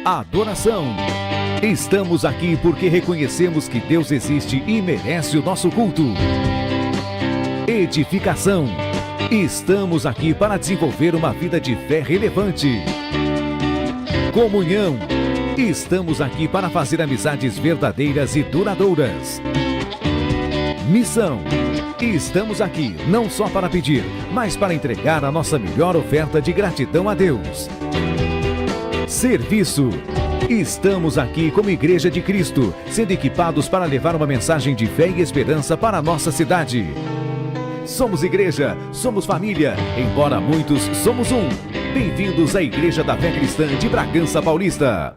adoração. Estamos aqui porque reconhecemos que Deus existe e merece o nosso culto. Edificação. Estamos aqui para desenvolver uma vida de fé relevante. Comunhão. Estamos aqui para fazer amizades verdadeiras e duradouras. Missão. Estamos aqui não só para pedir, mas para entregar a nossa melhor oferta de gratidão a Deus. Serviço. Estamos aqui como Igreja de Cristo, sendo equipados para levar uma mensagem de fé e esperança para a nossa cidade. Somos igreja, somos família, embora muitos somos um. Bem-vindos à Igreja da Fé Cristã de Bragança Paulista.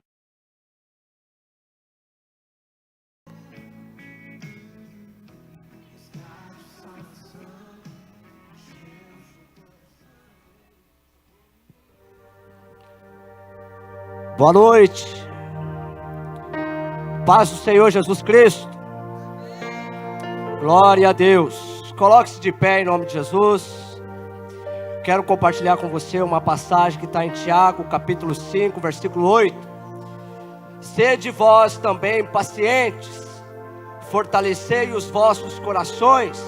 Boa noite. Paz do Senhor Jesus Cristo. Glória a Deus. Coloque-se de pé em nome de Jesus. Quero compartilhar com você uma passagem que está em Tiago, capítulo 5, versículo 8. Sede vós também pacientes, fortalecei os vossos corações,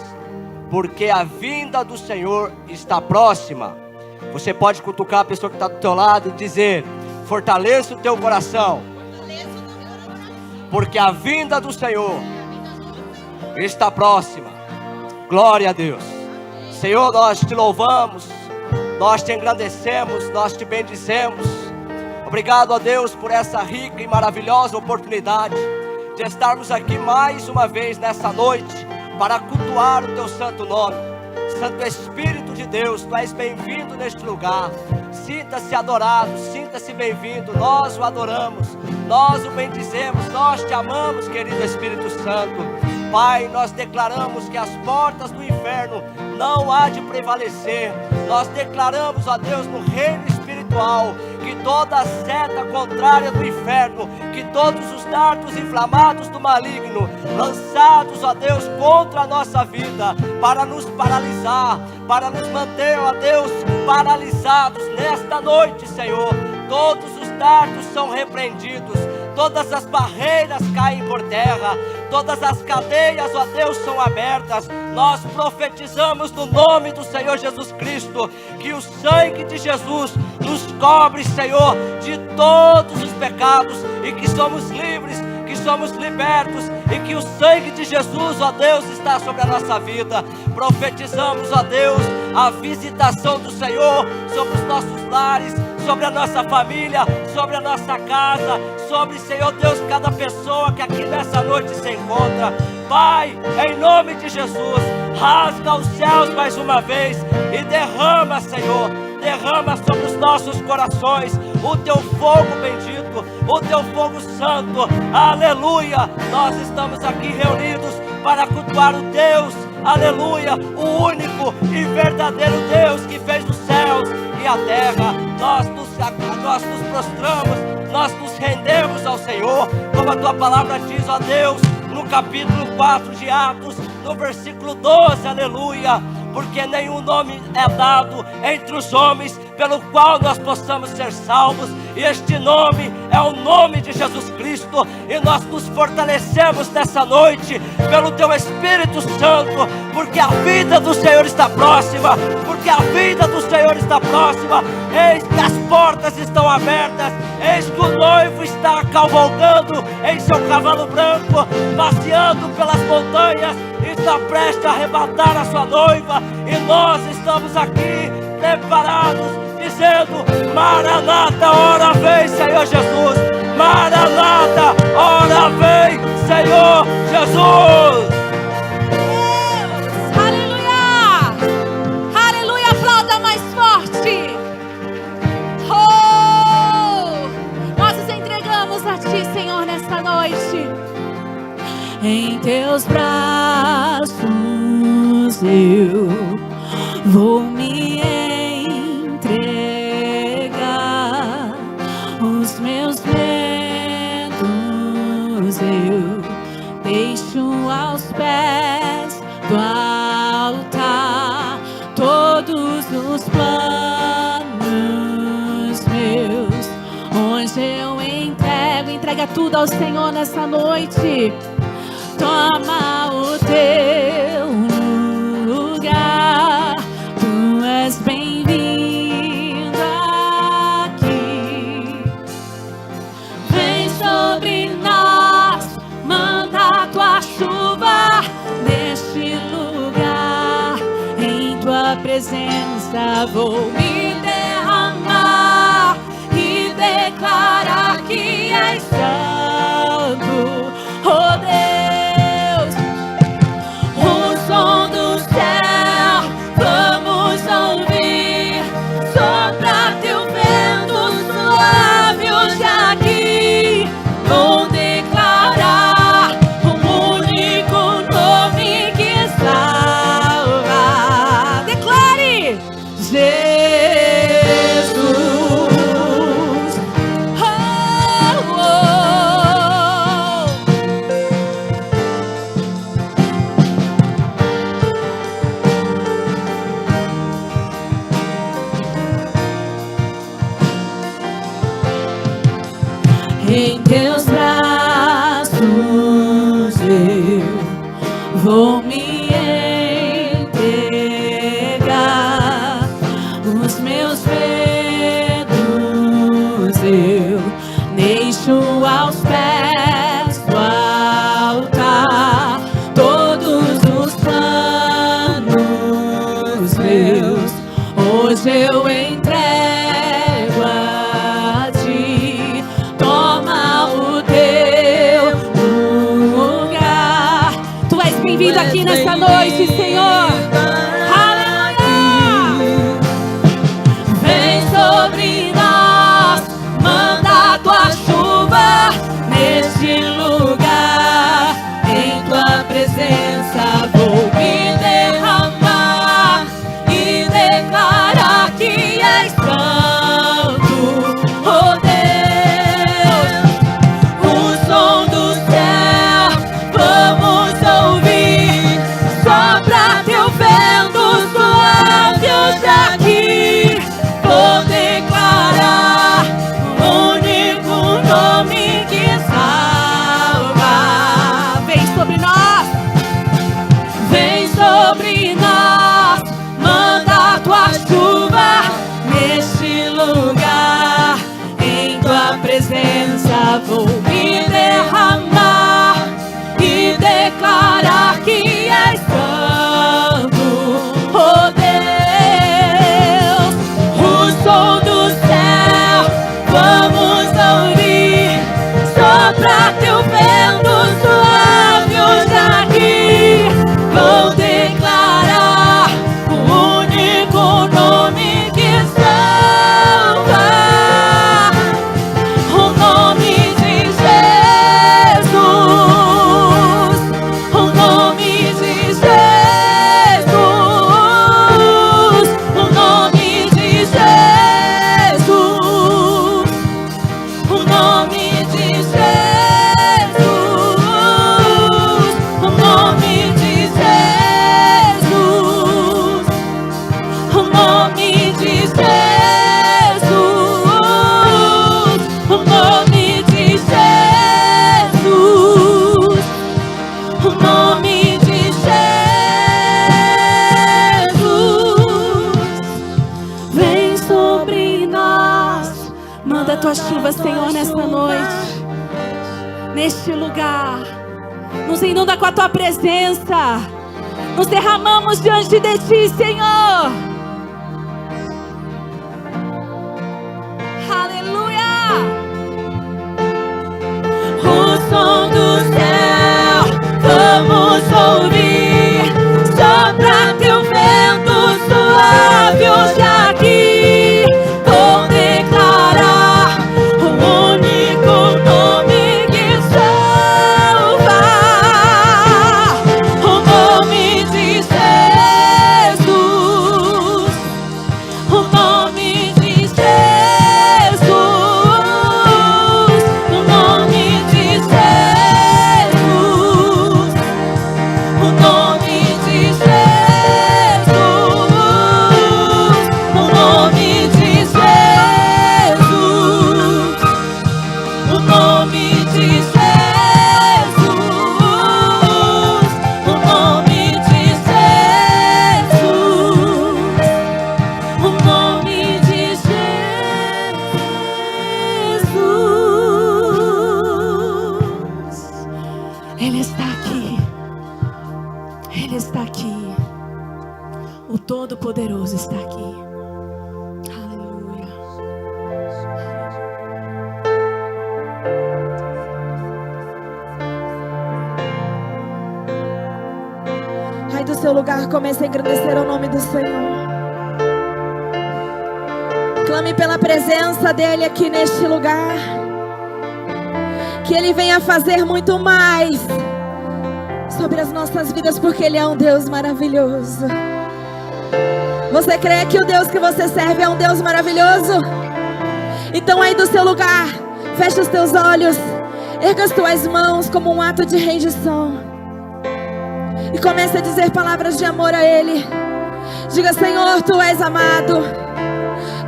porque a vinda do Senhor está próxima. Você pode cutucar a pessoa que está do teu lado e dizer: fortaleça o teu coração, porque a vinda do Senhor está próxima. Glória a Deus. Senhor, nós te louvamos, nós te engrandecemos, nós te bendizemos. Obrigado a Deus por essa rica e maravilhosa oportunidade de estarmos aqui mais uma vez nessa noite para cultuar o teu santo nome. Santo Espírito de Deus, tu és bem-vindo neste lugar. Sinta-se adorado, sinta-se bem-vindo. Nós o adoramos, nós o bendizemos, nós te amamos, querido Espírito Santo. Pai, nós declaramos que as portas do inferno não há de prevalecer. Nós declaramos, ó Deus, no reino espiritual, que toda seta contrária do inferno, que todos os dardos inflamados do maligno, lançados, ó Deus, contra a nossa vida, para nos paralisar, para nos manter, ó Deus, paralisados nesta noite, Senhor, todos os dardos são repreendidos, todas as barreiras caem por terra, todas as cadeias, ó Deus, são abertas. Nós profetizamos no nome do Senhor Jesus Cristo, que o sangue de Jesus nos cobre, Senhor, de todos os pecados, e que somos livres, que somos libertos, e que o sangue de Jesus, ó Deus, está sobre a nossa vida. Profetizamos, ó Deus, a visitação do Senhor sobre os nossos lares, sobre a nossa família, sobre a nossa casa, sobre, Senhor Deus, cada pessoa que aqui nessa noite se encontra. Pai, em nome de Jesus, rasga os céus mais uma vez e derrama, Senhor, derrama sobre os nossos corações o teu fogo bendito, o teu fogo santo. Aleluia. Nós estamos aqui reunidos para cultuar o Deus, aleluia, o único e verdadeiro Deus que fez os céus e a terra. Nós nos prostramos, nós nos rendemos ao Senhor, como a tua palavra diz, ó Deus, no capítulo 4 de Atos, no versículo 12, aleluia. Porque nenhum nome é dado entre os homens pelo qual nós possamos ser salvos, e este nome é o nome de Jesus Cristo. E nós nos fortalecemos nessa noite pelo teu Espírito Santo, porque a vida do Senhor está próxima, porque a vida do Senhor está próxima. Eis que as portas estão abertas, eis que o noivo está cavalgando em seu cavalo branco, passeando pelas montanhas, está prestes a arrebatar a sua noiva, e nós estamos aqui preparados, dizendo: Maranata, ora vem, Senhor Jesus. Maranata, ora vem, Senhor Jesus. Deus, aleluia, aleluia, aplauda mais forte. Oh, nós nos entregamos a Ti, Senhor, nesta noite. Em Teus braços eu vou me entregar, os meus medos eu deixo aos pés do altar, todos os planos meus, onde eu entrego bem-vindo ao Senhor nessa noite. Toma o teu lugar. Tu és bem-vindo aqui. Vem sobre nós, manda a tua chuva neste lugar. Em tua presença vou me derramar e declarar que és santo, oh Deus. O som do céu vamos ouvir, sopra teu vento suave hoje aqui. Vou declarar o único nome que salva. Declare: Jesus. Oh, oh. Em teus braços eu vou me entregar. Os meus medos eu deixo aos pés do altar. Todos os planos meus hoje eu entrego a ti. Toma o teu lugar. Tu és bem-vindo aqui nessa noite, Senhor. Aleluia! Vem sobre nós, manda a tua chuva neste lugar. Em tua presença vou me derramar e declarar que és santo, oh Deus. O som do céu vamos ouvir, sopra teu vento suave hoje aqui. Vou declarar o único nome que salva. Vem sobre nós, vem sobre nós, manda a tua chuva neste lugar. Em tua presença vou me derramar e declarar que és santo, oh Deus. O som do céu vamos ouvir, sopra teu vento suave hoje aqui. Vou declarar o único nome que salva, o nome de Jesus, o nome de Jesus, o nome de Jesus, o nome de Jesus, o nome de Jesus, o nome de Jesus, o nome de Jesus, o nome de Jesus. Vem sobre nós, manda a tua chuva, Senhor, nesta noite, neste lugar. Nos inunda com a tua presença. Nos derramamos diante de ti, Senhor. Aleluia! O som do céu vamos ouvir, sopra teu vento suave hoje aqui. Vou declarar o único nome que salva, o nome de Jesus, o nome de Jesus, o nome de Jesus, o Ele está aqui. O Todo-Poderoso está aqui. Aleluia. Aí do seu lugar comece a engrandecer o nome do Senhor. Clame pela presença dEle aqui neste lugar. Que Ele venha fazer muito mais sobre as nossas vidas, porque Ele é um Deus maravilhoso. Você crê que o Deus que você serve é um Deus maravilhoso? Então aí do seu lugar, feche os teus olhos, erga as tuas mãos como um ato de rendição e comece a dizer palavras de amor a Ele. Diga: Senhor, Tu és amado,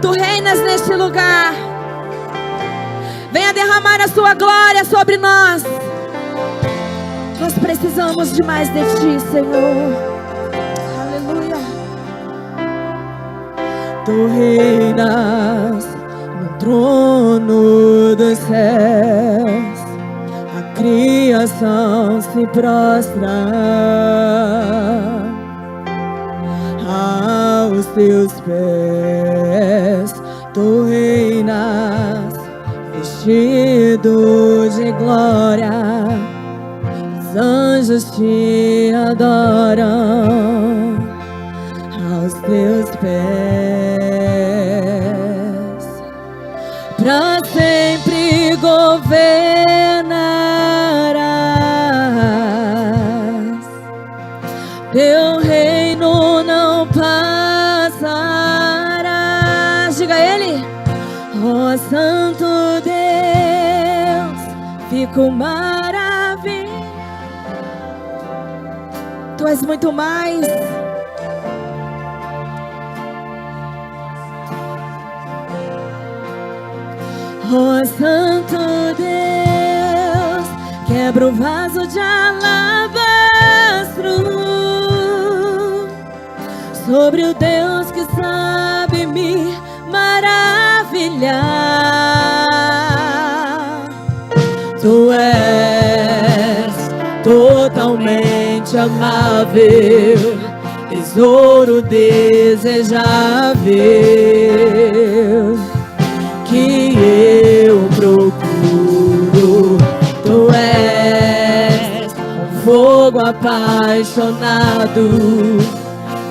Tu reinas neste lugar. Venha derramar a Sua glória sobre nós. Nós precisamos de mais de Ti, Senhor. Aleluia. Tu reinas no trono dos céus. A criação se prostra aos Teus pés. Tu reinas vestido de glória. Os anjos te adoram aos Teus pés. Pra sempre governarás. Teu reino não passará. Diga a Ele: ó Santo Deus, fico maravilhado. Tu és muito mais. Ó Santo Deus, quebra o vaso de alabastro sobre o Deus que sabe me maravilhar. Tu és totalmente amável, tesouro desejável que eu procuro. Tu és um fogo apaixonado,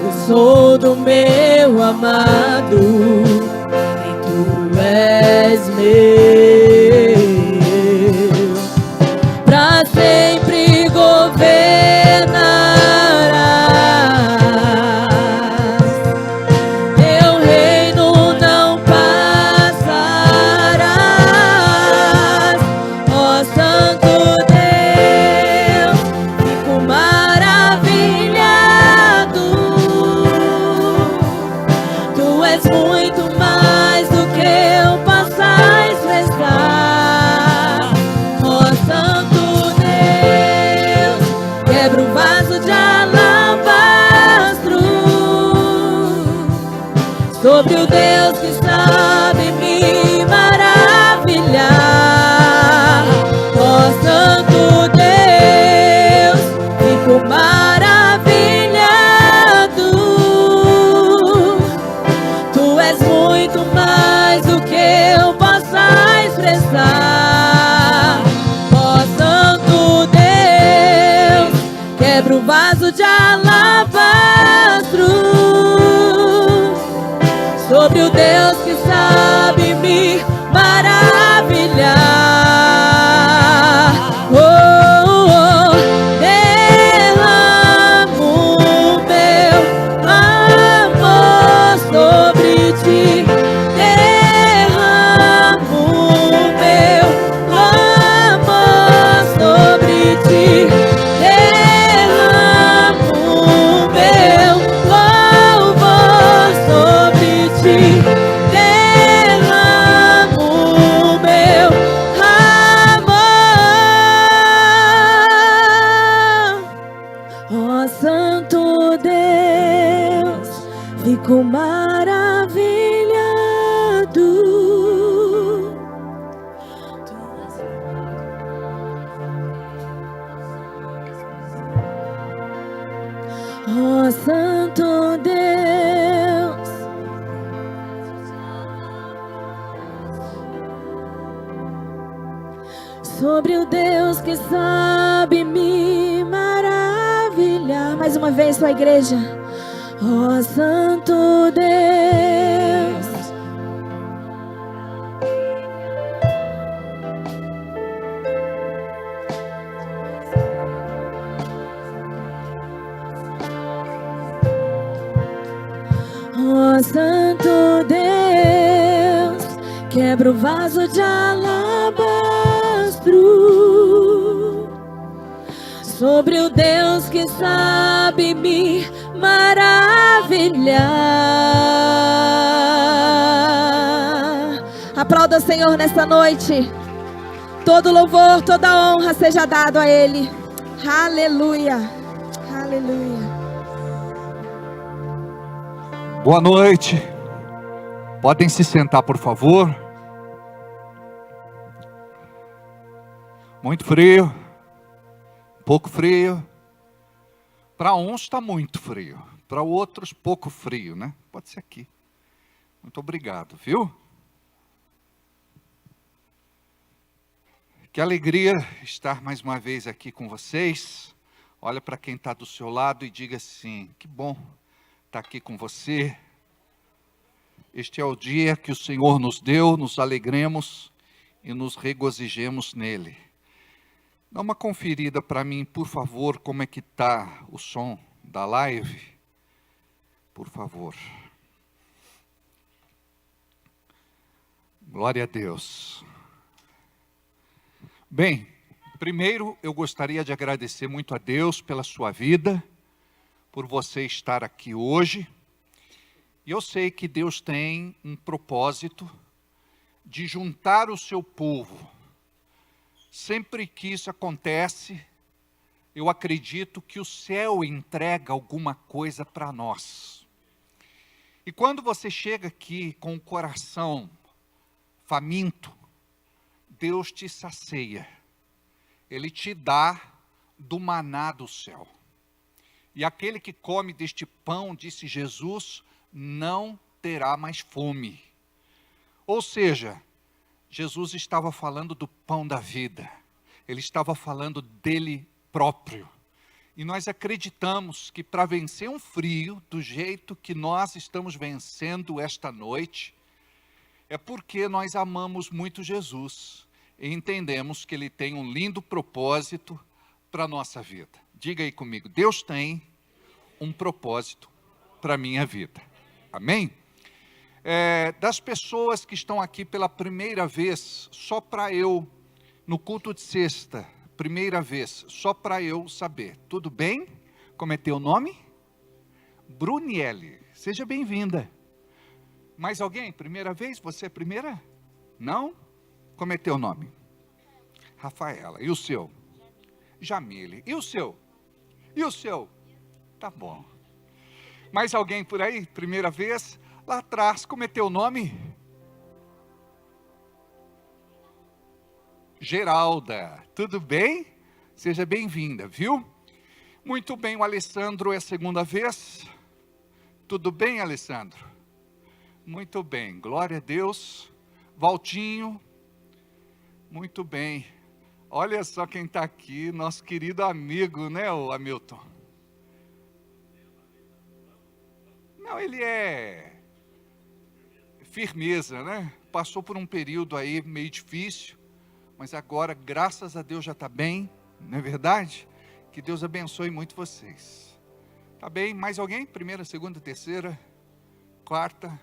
o som do meu amado, e Tu és meu. Pra sempre governarás. Teu reino não passarás. Ó Santo Deus, fico maravilhado. Tu és muito mais do que eu possa expressar. Ó Santo Deus, quebra o vaso de alabastro sobre o Deus que sabe me maravilhar. Ó Santo Deus, fico maravilhado. Tu és muito mais do que eu possa expressar. Ó Santo Deus, quebra o vaso de alabastro sobre o Deus que sabe me maravilhar. Oh, oh, oh. Derramo o meu amor sobre Ti. Derramo o meu amor sobre Ti. Derramo o meu louvor sobre Ti. Derramo o meu amor. Ó Santo Deus, fico maravilhado. Ó Santo Deus, sobre o Deus que sabe me maravilhar. Mais uma vez, sua igreja. Ó Santo Deus, ó Santo Deus, quebra o vaso de alabastro, sobre o Deus que sabe me maravilhar. Aplauda o Senhor nesta noite. Todo louvor, toda honra seja dado a Ele. Aleluia, aleluia. Boa noite. Podem se sentar, por favor. Muito frio. Pouco frio. Para uns está muito frio. Para outros, pouco frio, né? Pode ser aqui. Muito obrigado, viu? Que alegria estar mais uma vez aqui com vocês. Olha para quem está do seu lado e diga assim: que bom estar aqui com você. Este é o dia que o Senhor nos deu, nos alegremos e nos regozijemos nele. Dá uma conferida para mim, por favor, como é que está o som da live. Por favor. Glória a Deus. Bem, primeiro eu gostaria de agradecer muito a Deus pela sua vida, por você estar aqui hoje. E eu sei que Deus tem um propósito de juntar o seu povo. Sempre que isso acontece, eu acredito que o céu entrega alguma coisa para nós. E quando você chega aqui com o coração faminto, Deus te sacia. Ele te dá do maná do céu. E aquele que come deste pão, disse Jesus, não terá mais fome. Ou seja, Jesus estava falando do pão da vida. Ele estava falando dele próprio. E nós acreditamos que para vencer um frio, do jeito que nós estamos vencendo esta noite, é porque nós amamos muito Jesus. E entendemos que Ele tem um lindo propósito para a nossa vida. Diga aí comigo, Deus tem um propósito para a minha vida. Amém? Das pessoas que estão aqui pela primeira vez, só para eu, no culto de sexta, primeira vez, só para eu saber, tudo bem? Como é teu nome? Bruniele, seja bem-vinda. Mais alguém? Primeira vez? Você é primeira? Não? Como é teu nome? Rafaela. E o seu? Jamile. E o seu? E o seu? Tá bom. Mais alguém por aí? Primeira vez? Lá atrás, como é teu nome? Geralda. Tudo bem? Seja bem-vinda, viu? Muito bem, o Alessandro é a segunda vez. Tudo bem, Alessandro? Muito bem, glória a Deus. Valtinho. Muito bem. Olha só quem está aqui, nosso querido amigo, né, o Hamilton? Não, ele é firmeza, né? Passou por um período aí meio difícil, mas agora, graças a Deus, já está bem, não é verdade? Que Deus abençoe muito vocês. Tá bem? Mais alguém? Primeira, segunda, terceira, quarta.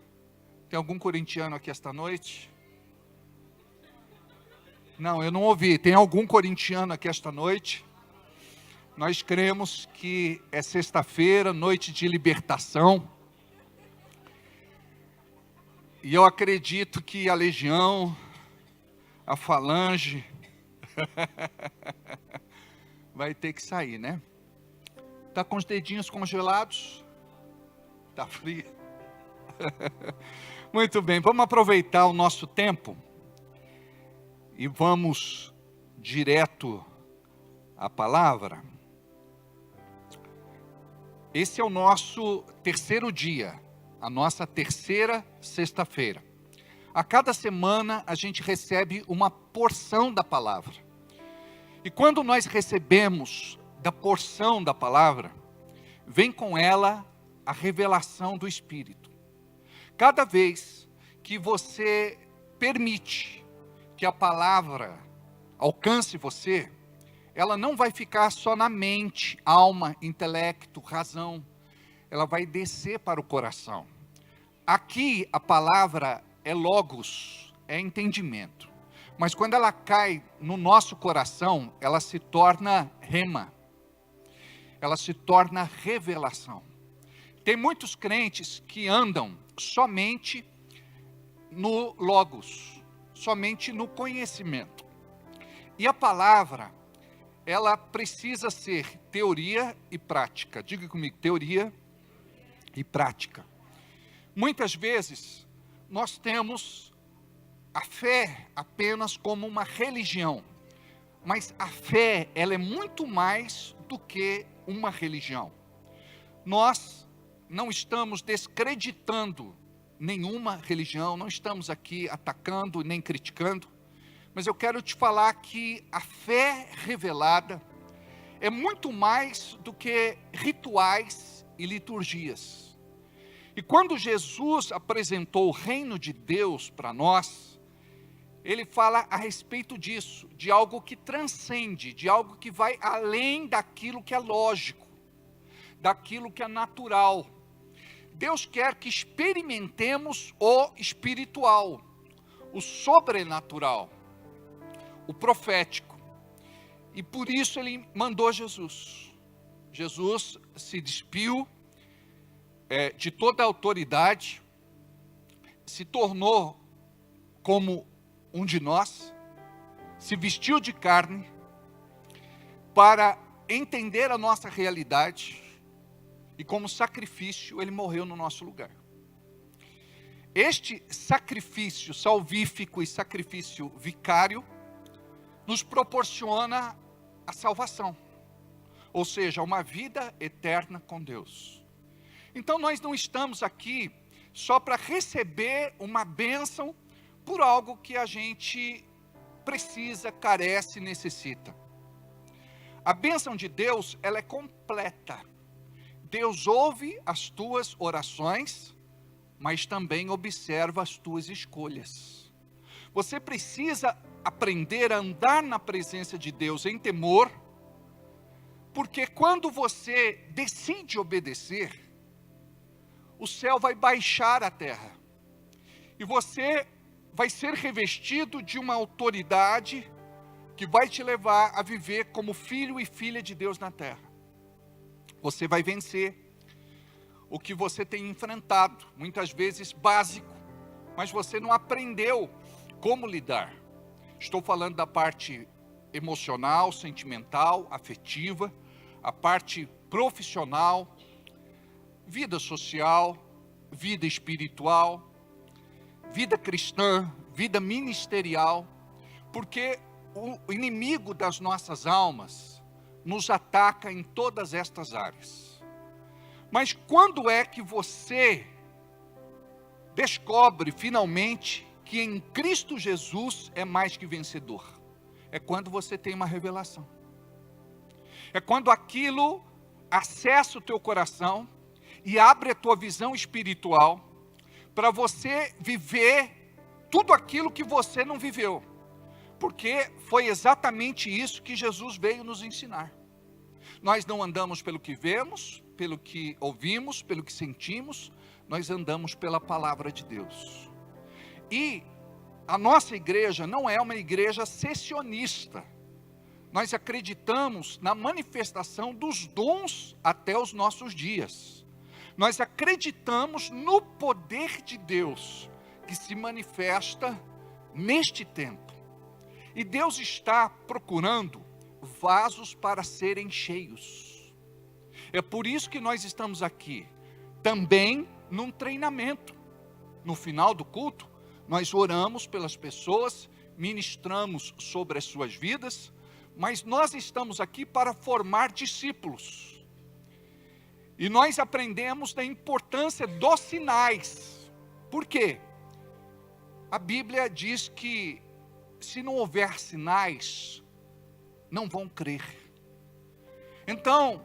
Tem algum corintiano aqui esta noite? Não, eu não ouvi. Tem algum corintiano aqui esta noite? Nós cremos que é sexta-feira, noite de libertação. E eu acredito que a legião, a falange, vai ter que sair, né? Tá com os dedinhos congelados? Tá frio? Muito bem, vamos aproveitar o nosso tempo e vamos direto à palavra. Esse é o nosso terceiro dia, a nossa terceira sexta-feira. A cada semana a gente recebe uma porção da palavra. E quando nós recebemos da porção da palavra, vem com ela a revelação do Espírito. Cada vez que você permite que a palavra alcance você, ela não vai ficar só na mente, alma, intelecto, razão. Ela vai descer para o coração. Aqui a palavra é logos, é entendimento. Mas quando ela cai no nosso coração, ela se torna rema. Ela se torna revelação. Tem muitos crentes que andam somente no logos, somente no conhecimento. E a palavra, ela precisa ser teoria e prática. Diga comigo, teoria e prática. Muitas vezes, nós temos a fé apenas como uma religião. Mas a fé, ela é muito mais do que uma religião. Nós não estamos descreditando nenhuma religião, não estamos aqui atacando nem criticando, mas eu quero te falar que a fé revelada é muito mais do que rituais e liturgias. E quando Jesus apresentou o reino de Deus para nós, ele fala a respeito disso, de algo que transcende, de algo que vai além daquilo que é lógico, daquilo que é natural. Deus quer que experimentemos o espiritual, o sobrenatural, o profético. E por isso ele mandou Jesus. Jesus se despiu de toda a autoridade, se tornou como um de nós, se vestiu de carne, para entender a nossa realidade, e como sacrifício, ele morreu no nosso lugar. Este sacrifício salvífico e sacrifício vicário, nos proporciona a salvação, ou seja, uma vida eterna com Deus. Então nós não estamos aqui só para receber uma bênção por algo que a gente precisa, carece, necessita. A bênção de Deus, ela é completa. Deus ouve as tuas orações, mas também observa as tuas escolhas. Você precisa aprender a andar na presença de Deus em temor, porque quando você decide obedecer, o céu vai baixar a terra, e você vai ser revestido de uma autoridade que vai te levar a viver como filho e filha de Deus na terra. Você vai vencer o que você tem enfrentado, muitas vezes básico, mas você não aprendeu como lidar. Estou falando da parte emocional, sentimental, afetiva, a parte profissional, vida social, vida espiritual, vida cristã, vida ministerial, porque o inimigo das nossas almas nos ataca em todas estas áreas. Mas quando é que você descobre finalmente que em Cristo Jesus é mais que vencedor? É quando você tem uma revelação. É quando aquilo acessa o teu coração e abre a tua visão espiritual para você viver tudo aquilo que você não viveu. Porque foi exatamente isso que Jesus veio nos ensinar. Nós não andamos pelo que vemos, pelo que ouvimos, pelo que sentimos, nós andamos pela palavra de Deus. E a nossa igreja não é uma igreja cessionista. Nós acreditamos na manifestação dos dons até os nossos dias. Nós acreditamos no poder de Deus que se manifesta neste tempo. E Deus está procurando vasos para serem cheios. É por isso que nós estamos aqui, também num treinamento. No final do culto, nós oramos pelas pessoas, ministramos sobre as suas vidas, mas nós estamos aqui para formar discípulos. E nós aprendemos da importância dos sinais. Por quê? A Bíblia diz que se não houver sinais, não vão crer. Então,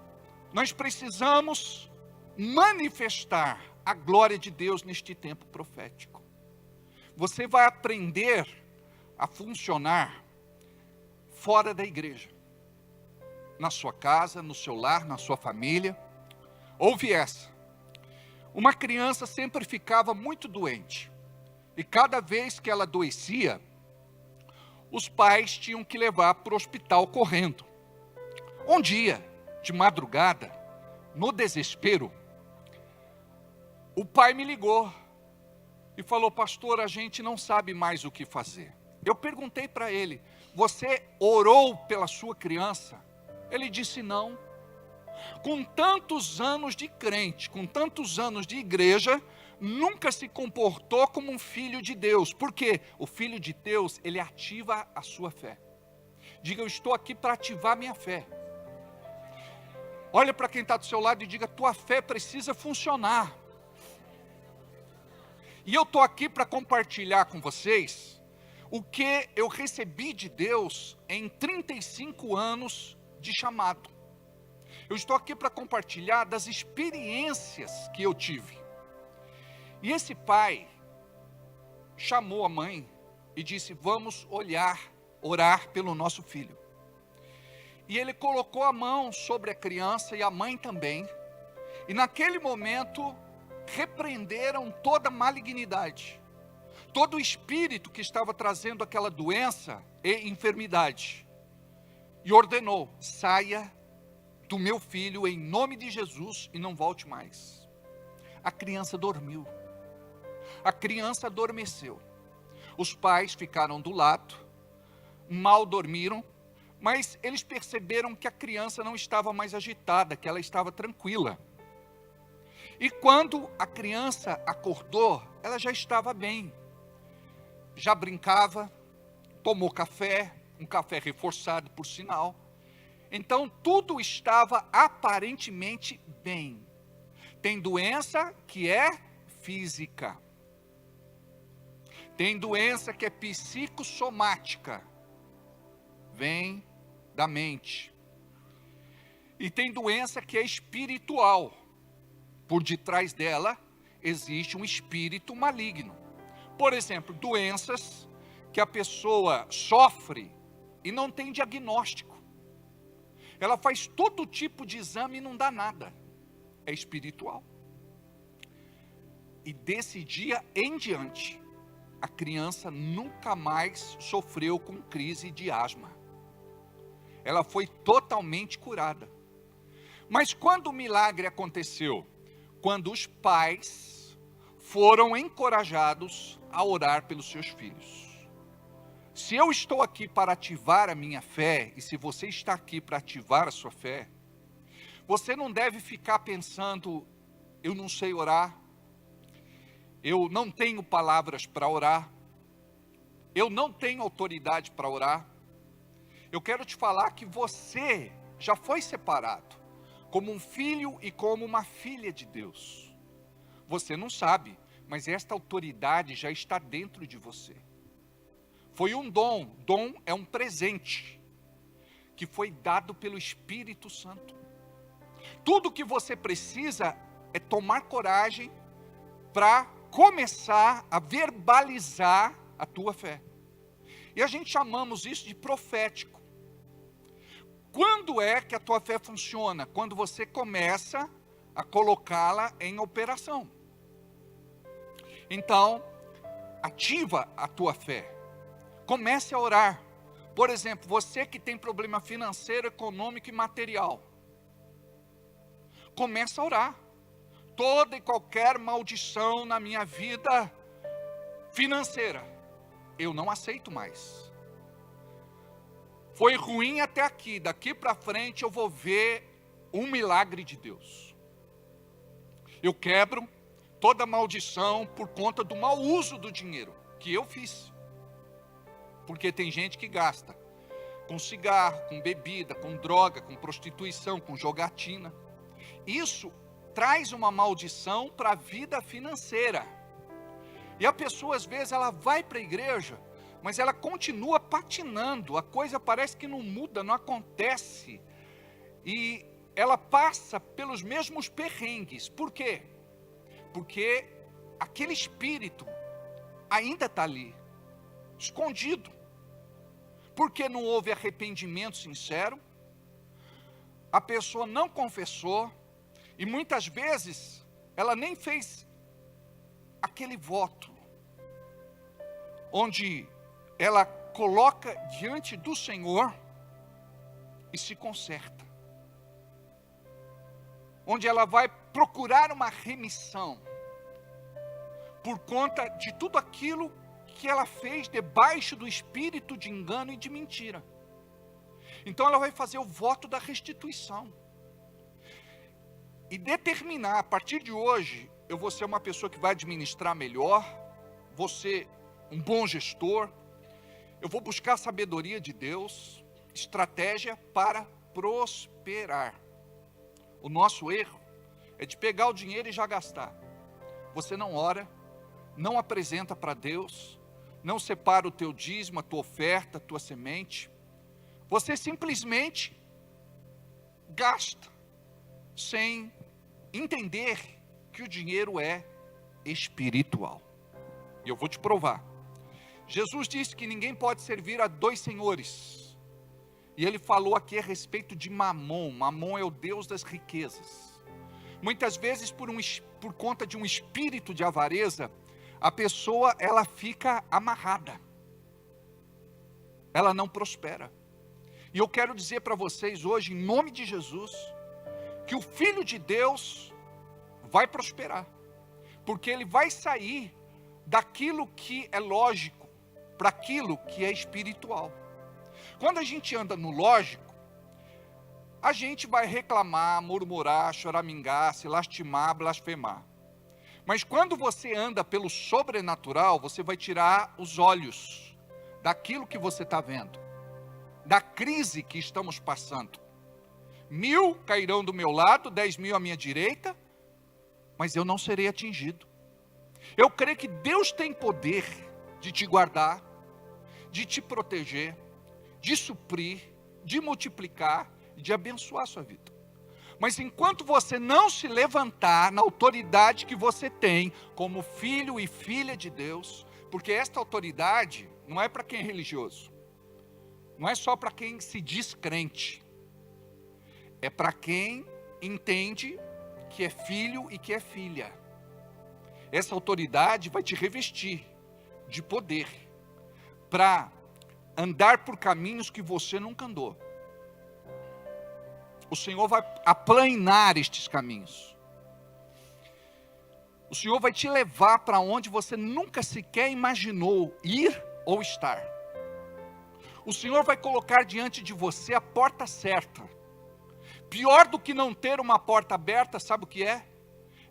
nós precisamos manifestar a glória de Deus neste tempo profético. Você vai aprender a funcionar fora da igreja. Na sua casa, no seu lar, na sua família. Ouve essa. Uma criança sempre ficava muito doente. E cada vez que ela adoecia, os pais tinham que levar para o hospital correndo. Um dia, de madrugada, no desespero, o pai me ligou e falou: pastor, a gente não sabe mais o que fazer. Eu perguntei para ele: você orou pela sua criança? Ele disse: não. Com tantos anos de crente, com tantos anos de igreja, nunca se comportou como um filho de Deus. Por quê? O filho de Deus, ele ativa a sua fé. Diga: eu estou aqui para ativar minha fé. Olha para quem está do seu lado e diga: tua fé precisa funcionar. E eu estou aqui para compartilhar com vocês o que eu recebi de Deus em 35 anos de chamado. Eu estou aqui para compartilhar das experiências que eu tive. E esse pai chamou a mãe e disse: vamos orar pelo nosso filho. E ele colocou a mão sobre a criança e a mãe também. E naquele momento repreenderam toda malignidade, todo o espírito que estava trazendo aquela doença e enfermidade. E ordenou: saia do meu filho em nome de Jesus e não volte mais. A criança dormiu. A criança adormeceu. Os pais ficaram do lado, mal dormiram, mas eles perceberam que a criança não estava mais agitada, que ela estava tranquila. E quando a criança acordou, ela já estava bem. Já brincava, tomou café, um café reforçado por sinal. Então tudo estava aparentemente bem. Tem doença que é física. Tem doença que é psicossomática. Vem da mente. E tem doença que é espiritual. Por detrás dela existe um espírito maligno. Por exemplo, doenças que a pessoa sofre e não tem diagnóstico. Ela faz todo tipo de exame e não dá nada. É espiritual. E desse dia em diante, a criança nunca mais sofreu com crise de asma. Ela foi totalmente curada. Mas quando o milagre aconteceu? Quando os pais foram encorajados a orar pelos seus filhos. Se eu estou aqui para ativar a minha fé, e se você está aqui para ativar a sua fé, você não deve ficar pensando: eu não sei orar, eu não tenho palavras para orar, eu não tenho autoridade para orar. Eu quero te falar que você já foi separado como um filho e como uma filha de Deus. Você não sabe, mas esta autoridade já está dentro de você. Foi um dom. Dom é um presente que foi dado pelo Espírito Santo. Tudo que você precisa é tomar coragem para começar a verbalizar a tua fé. E a gente chamamos isso de profético. Quando é que a tua fé funciona? Quando você começa a colocá-la em operação. Então, ativa a tua fé. Comece a orar. Por exemplo, você que tem problema financeiro, econômico e material. Comece a orar. Toda e qualquer maldição na minha vida financeira, eu não aceito mais. Foi ruim até aqui, daqui para frente eu vou ver um milagre de Deus. Eu quebro toda maldição por conta do mau uso do dinheiro que eu fiz. Porque tem gente que gasta com cigarro, com bebida, com droga, com prostituição, com jogatina. Isso traz uma maldição para a vida financeira. E a pessoa, às vezes, ela vai para a igreja, mas ela continua patinando, a coisa parece que não muda, não acontece. E ela passa pelos mesmos perrengues. Por quê? Porque aquele espírito ainda está ali, escondido. Porque não houve arrependimento sincero, a pessoa não confessou, e muitas vezes ela nem fez aquele voto, onde ela coloca diante do Senhor e se conserta. Onde ela vai procurar uma remissão, por conta de tudo aquilo que ela fez debaixo do espírito de engano e de mentira. Então ela vai fazer o voto da restituição. E determinar, a partir de hoje, eu vou ser uma pessoa que vai administrar melhor, vou ser um bom gestor, eu vou buscar a sabedoria de Deus, estratégia para prosperar. O nosso erro é de pegar o dinheiro e já gastar. Você não ora, não apresenta para Deus, não separa o teu dízimo, a tua oferta, a tua semente. Você simplesmente gasta, sem entender que o dinheiro é espiritual. E eu vou te provar. Jesus disse que ninguém pode servir a dois senhores. E ele falou aqui a respeito de Mamon. Mamon é o Deus das riquezas. Muitas vezes por conta de um espírito de avareza, a pessoa ela fica amarrada. Ela não prospera. E eu quero dizer para vocês hoje, em nome de Jesus, que o Filho de Deus vai prosperar. Porque ele vai sair daquilo que é lógico para aquilo que é espiritual. Quando a gente anda no lógico, a gente vai reclamar, murmurar, choramingar, se lastimar, blasfemar. Mas quando você anda pelo sobrenatural, você vai tirar os olhos daquilo que você está vendo, da crise que estamos passando. 1000 cairão do meu lado, 10.000 à minha direita, mas eu não serei atingido. Eu creio que Deus tem poder de te guardar, de te proteger, de suprir, de multiplicar, de abençoar a sua vida. Mas enquanto você não se levantar na autoridade que você tem, como filho e filha de Deus, porque esta autoridade não é para quem é religioso, não é só para quem se diz crente, é para quem entende que é filho e que é filha. Essa autoridade vai te revestir de poder, para andar por caminhos que você nunca andou. O Senhor vai aplanar estes caminhos. O Senhor vai te levar para onde você nunca sequer imaginou ir ou estar. O Senhor vai colocar diante de você a porta certa. Pior do que não ter uma porta aberta, sabe o que é?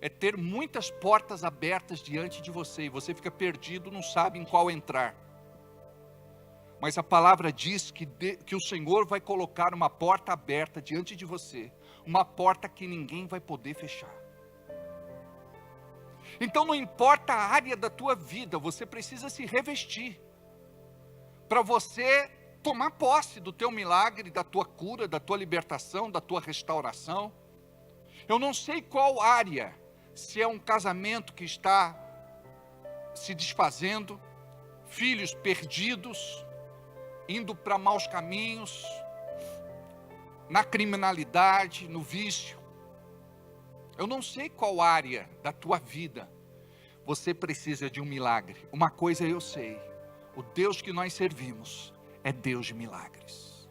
É ter muitas portas abertas diante de você, e você fica perdido, não sabe em qual entrar. Mas a palavra diz que o Senhor vai colocar uma porta aberta diante de você, uma porta que ninguém vai poder fechar. Então não importa a área da tua vida, você precisa se revestir, para você tomar posse do teu milagre, da tua cura, da tua libertação, da tua restauração. Eu não sei qual área, se é um casamento que está se desfazendo, filhos perdidos, indo para maus caminhos, na criminalidade, no vício. Eu não sei qual área da tua vida você precisa de um milagre. Uma coisa eu sei, o Deus que nós servimos é Deus de milagres.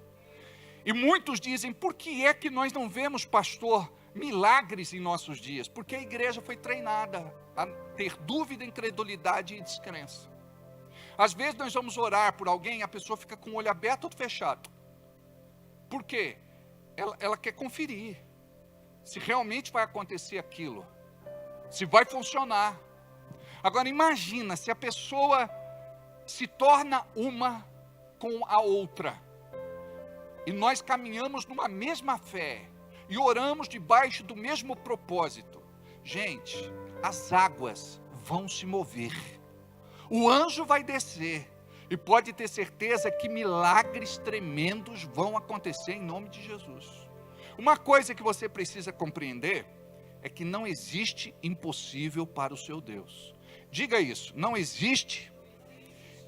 E muitos dizem, por que é que nós não vemos, pastor, milagres em nossos dias? Porque a igreja foi treinada a ter dúvida, incredulidade e descrença. Às vezes nós vamos orar por alguém, a pessoa fica com o olho aberto ou fechado. Por quê? Ela quer conferir se realmente vai acontecer aquilo, se vai funcionar. Agora imagina se a pessoa se torna uma com a outra, e nós caminhamos numa mesma fé, e oramos debaixo do mesmo propósito. gente, as águas vão se mover. O anjo vai descer. E pode ter certeza que milagres tremendos vão acontecer em nome de Jesus. Uma coisa que você precisa compreender é que não existe impossível para o seu Deus. Diga isso, não existe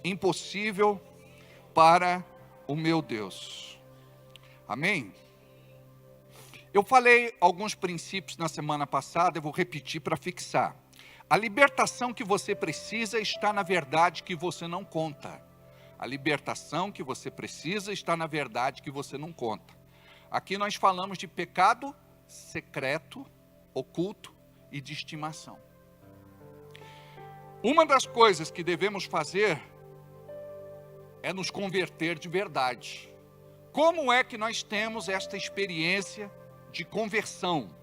impossível para o meu Deus. Amém? Eu falei alguns princípios na semana passada, eu vou repetir para fixar. A libertação que você precisa está na verdade que você não conta. A libertação que você precisa está na verdade que você não conta. Aqui nós falamos de pecado secreto, oculto e de estimação. Uma das coisas que devemos fazer é nos converter de verdade. Como é que nós temos esta experiência de conversão?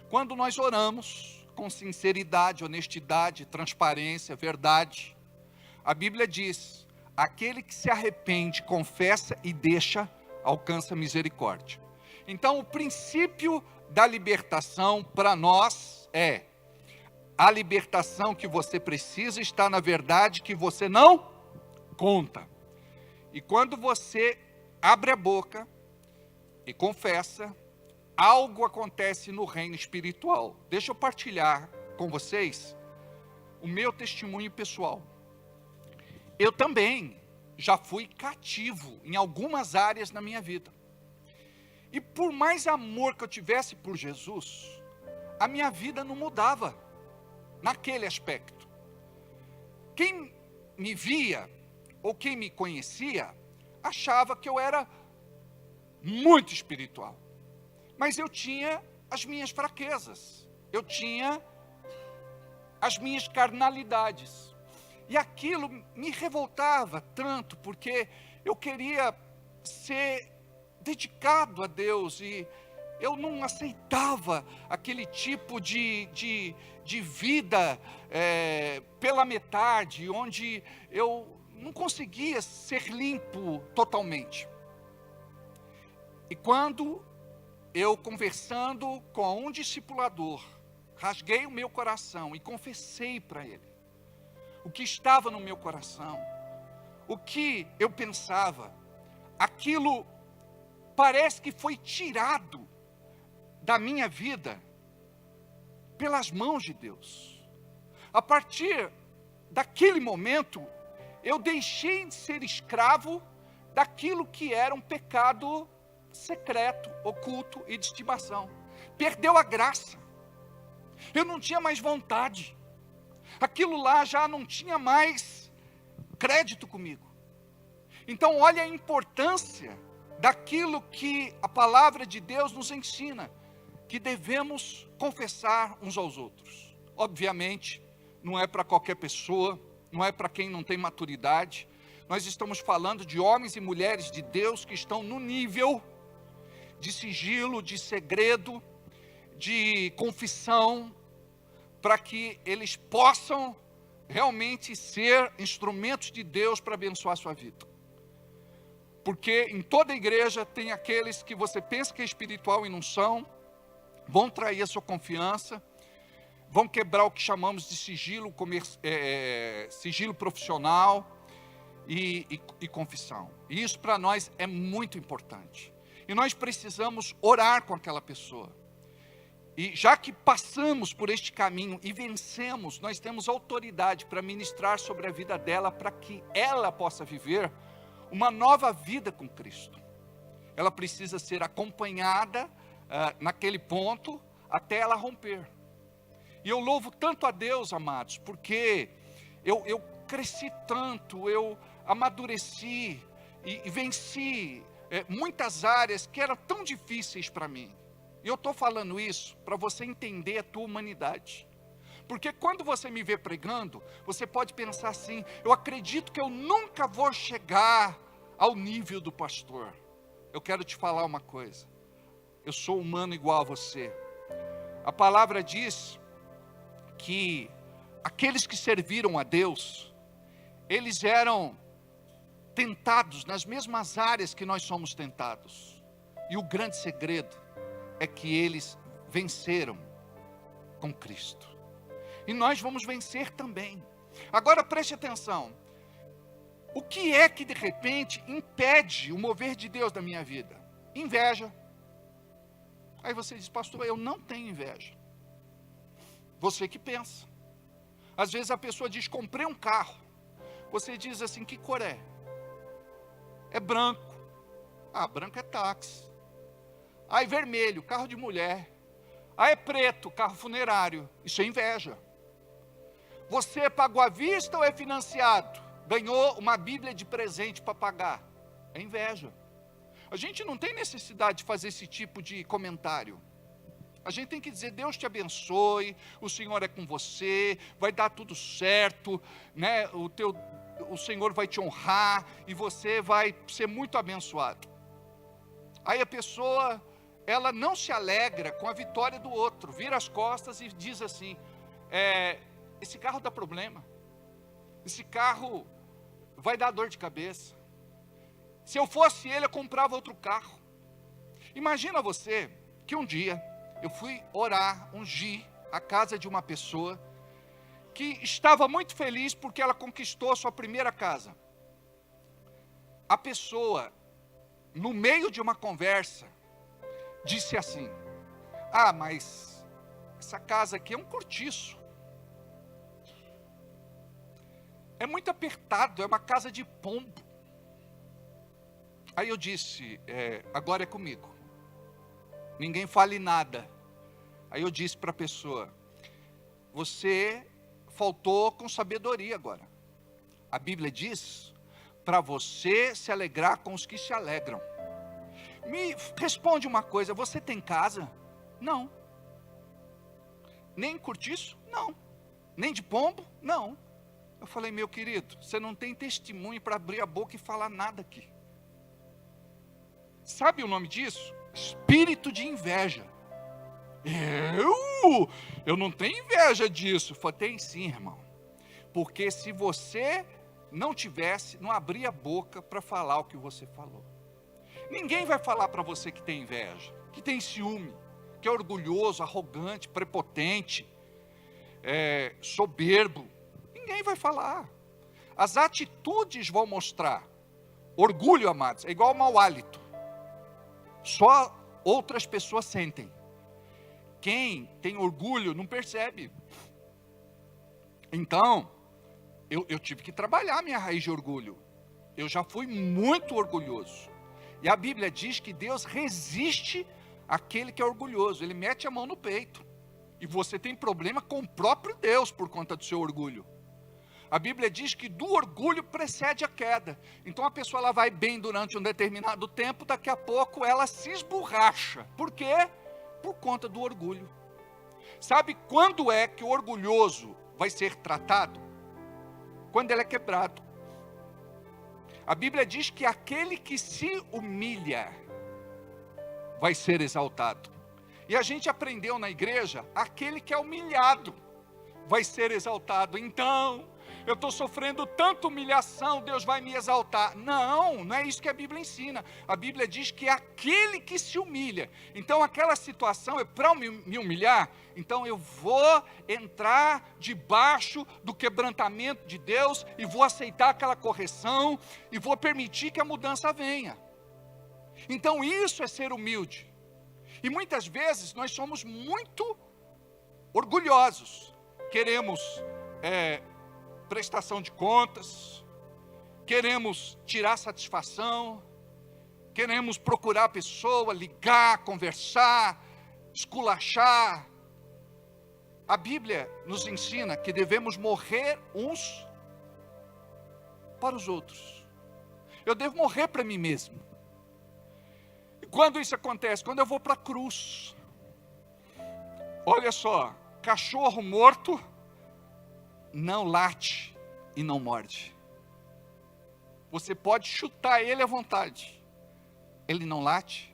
Quando nós oramos com sinceridade, honestidade, transparência, verdade. A Bíblia diz: aquele que se arrepende, confessa e deixa, alcança misericórdia. Então, o princípio da libertação para nós é: a libertação que você precisa está na verdade que você não conta. E quando você abre a boca e confessa, algo acontece no reino espiritual. Deixa eu partilhar com vocês o meu testemunho pessoal. Eu também já fui cativo em algumas áreas na minha vida. E por mais amor que eu tivesse por Jesus, a minha vida não mudava naquele aspecto. Quem me via ou quem me conhecia achava que eu era muito espiritual. Mas eu tinha as minhas fraquezas, eu tinha as minhas carnalidades. E aquilo me revoltava tanto, porque eu queria ser dedicado a Deus e eu não aceitava aquele tipo de vida pela metade, onde eu não conseguia ser limpo totalmente. E quando eu, conversando com um discipulador, rasguei o meu coração e confessei para ele o que estava no meu coração, o que eu pensava, aquilo parece que foi tirado da minha vida pelas mãos de Deus. A partir daquele momento, eu deixei de ser escravo daquilo que era um pecado secreto, oculto e de estimação. Perdeu a graça. Eu não tinha mais vontade. Aquilo lá já não tinha mais crédito comigo. Então, olha a importância daquilo que a palavra de Deus nos ensina, que devemos confessar uns aos outros. Obviamente, não é para qualquer pessoa, não é para quem não tem maturidade. Nós estamos falando de homens e mulheres de Deus que estão no nível de sigilo, de segredo, de confissão, para que eles possam realmente ser instrumentos de Deus para abençoar a sua vida. Porque em toda igreja tem aqueles que você pensa que é espiritual e não são, vão trair a sua confiança, vão quebrar o que chamamos de sigilo, sigilo profissional e confissão. E isso para nós é muito importante. E nós precisamos orar com aquela pessoa. E já que passamos por este caminho e vencemos, nós temos autoridade para ministrar sobre a vida dela, para que ela possa viver uma nova vida com Cristo. Ela precisa ser acompanhada naquele ponto até ela romper. E eu louvo tanto a Deus, amados, porque eu cresci tanto, eu amadureci e venci muitas áreas que eram tão difíceis para mim. E eu estou falando isso para você entender a tua humanidade. Porque quando você me vê pregando, você pode pensar assim: eu acredito que eu nunca vou chegar ao nível do pastor. Eu quero te falar uma coisa: eu sou humano igual a você. A palavra diz que aqueles que serviram a Deus, eles eram tentados nas mesmas áreas que nós somos tentados. E o grande segredo é que eles venceram com Cristo. E nós vamos vencer também. Agora preste atenção. O que é que de repente impede o mover de Deus da minha vida? Inveja. Aí você diz, pastor, eu não tenho inveja. Você que pensa. Às vezes a pessoa diz, comprei um carro. Você diz assim, que cor é? É branco. Ah, branco é táxi. Ah, é vermelho, carro de mulher. Ah, é preto, carro funerário. Isso é inveja. Você pagou à vista ou é financiado? Ganhou uma Bíblia de presente para pagar. É inveja. A gente não tem necessidade de fazer esse tipo de comentário. A gente tem que dizer, Deus te abençoe, o Senhor é com você, vai dar tudo certo, né? O Senhor vai te honrar e você vai ser muito abençoado. Aí a pessoa, ela não se alegra com a vitória do outro, vira as costas e diz assim, esse carro dá problema, esse carro vai dar dor de cabeça, se eu fosse ele eu comprava outro carro. Imagina você que um dia eu fui orar, ungir a casa de uma pessoa que estava muito feliz porque ela conquistou a sua primeira casa. A pessoa, no meio de uma conversa, disse assim, ah, mas essa casa aqui é um cortiço. É muito apertado, é uma casa de pombo. Aí eu disse, agora é comigo. Ninguém fale nada. Aí eu disse para a pessoa, você faltou com sabedoria agora. A Bíblia diz, para você se alegrar com os que se alegram. Me responde uma coisa, você tem casa? Não. Nem cortiço? Não. Nem de pombo? Não. Eu falei, meu querido, você não tem testemunho para abrir a boca e falar nada aqui. Sabe o nome disso? Espírito de inveja. Eu não tenho inveja disso. Eu falei, tem sim, irmão. Porque se você não tivesse, não abrir a boca para falar o que você falou. Ninguém vai falar para você que tem inveja, que tem ciúme, que é orgulhoso, arrogante, prepotente, soberbo. Ninguém vai falar. As atitudes vão mostrar. Orgulho, amados, é igual ao mau hálito. Só outras pessoas sentem. Quem tem orgulho não percebe. Então, eu tive que trabalhar a minha raiz de orgulho. Eu já fui muito orgulhoso. E a Bíblia diz que Deus resiste àquele que é orgulhoso. Ele mete a mão no peito. E você tem problema com o próprio Deus por conta do seu orgulho. A Bíblia diz que do orgulho precede a queda. Então a pessoa ela vai bem durante um determinado tempo, daqui a pouco ela se esborracha. Por quê? Por conta do orgulho. Sabe quando é que o orgulhoso vai ser tratado? Quando ele é quebrado. A Bíblia diz que aquele que se humilha vai ser exaltado. E a gente aprendeu na igreja, aquele que é humilhado vai ser exaltado. Então, eu estou sofrendo tanta humilhação, Deus vai me exaltar. Não, não é isso que a Bíblia ensina. A Bíblia diz que é aquele que se humilha. Então aquela situação é para me humilhar. Então eu vou entrar debaixo do quebrantamento de Deus e vou aceitar aquela correção e vou permitir que a mudança venha. Então isso é ser humilde. E muitas vezes nós somos muito orgulhosos. Queremos prestação de contas, queremos tirar satisfação, queremos procurar a pessoa, ligar, conversar, esculachar. A Bíblia nos ensina que devemos morrer uns para os outros. Eu devo morrer para mim mesmo. E quando isso acontece? Quando eu vou para a cruz. Olha só, cachorro morto não late e não morde. Você pode chutar ele à vontade. Ele não late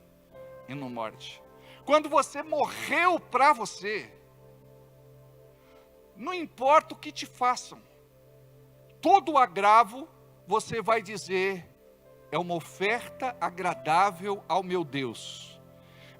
e não morde. Quando você morreu para você, não importa o que te façam, todo o agravo, você vai dizer, é uma oferta agradável ao meu Deus.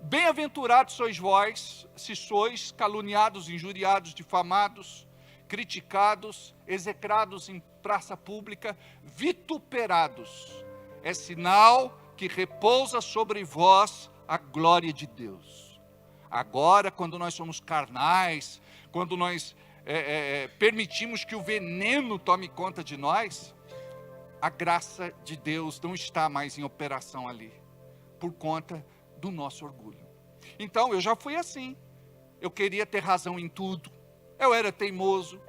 Bem-aventurados sois vós, se sois caluniados, injuriados, difamados, criticados, execrados em praça pública, vituperados. É sinal que repousa sobre vós a glória de Deus. Agora, quando nós somos carnais, quando nós permitimos que o veneno tome conta de nós, a graça de Deus não está mais em operação ali, por conta do nosso orgulho. Então, eu já fui assim. Eu queria ter razão em tudo. Eu era teimoso,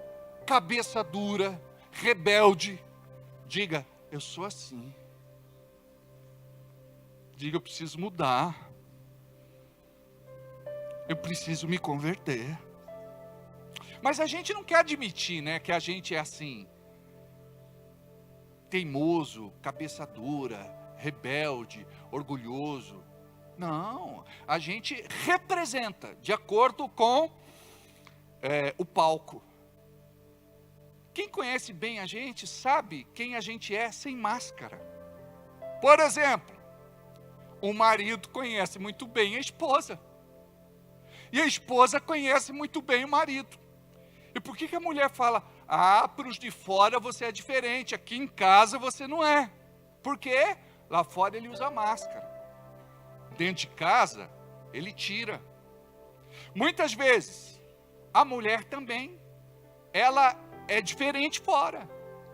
cabeça dura, rebelde. Diga, eu sou assim. Diga, eu preciso mudar. Eu preciso me converter. Mas a gente não quer admitir, né, que a gente é assim. Teimoso, cabeça dura, rebelde, orgulhoso. Não, a gente representa de acordo com o palco. Quem conhece bem a gente sabe quem a gente é sem máscara. Por exemplo, o marido conhece muito bem a esposa. E a esposa conhece muito bem o marido. E por que a mulher fala, para os de fora você é diferente, aqui em casa você não é? Por quê? Lá fora ele usa máscara. Dentro de casa, ele tira. Muitas vezes, a mulher também, ela é diferente fora.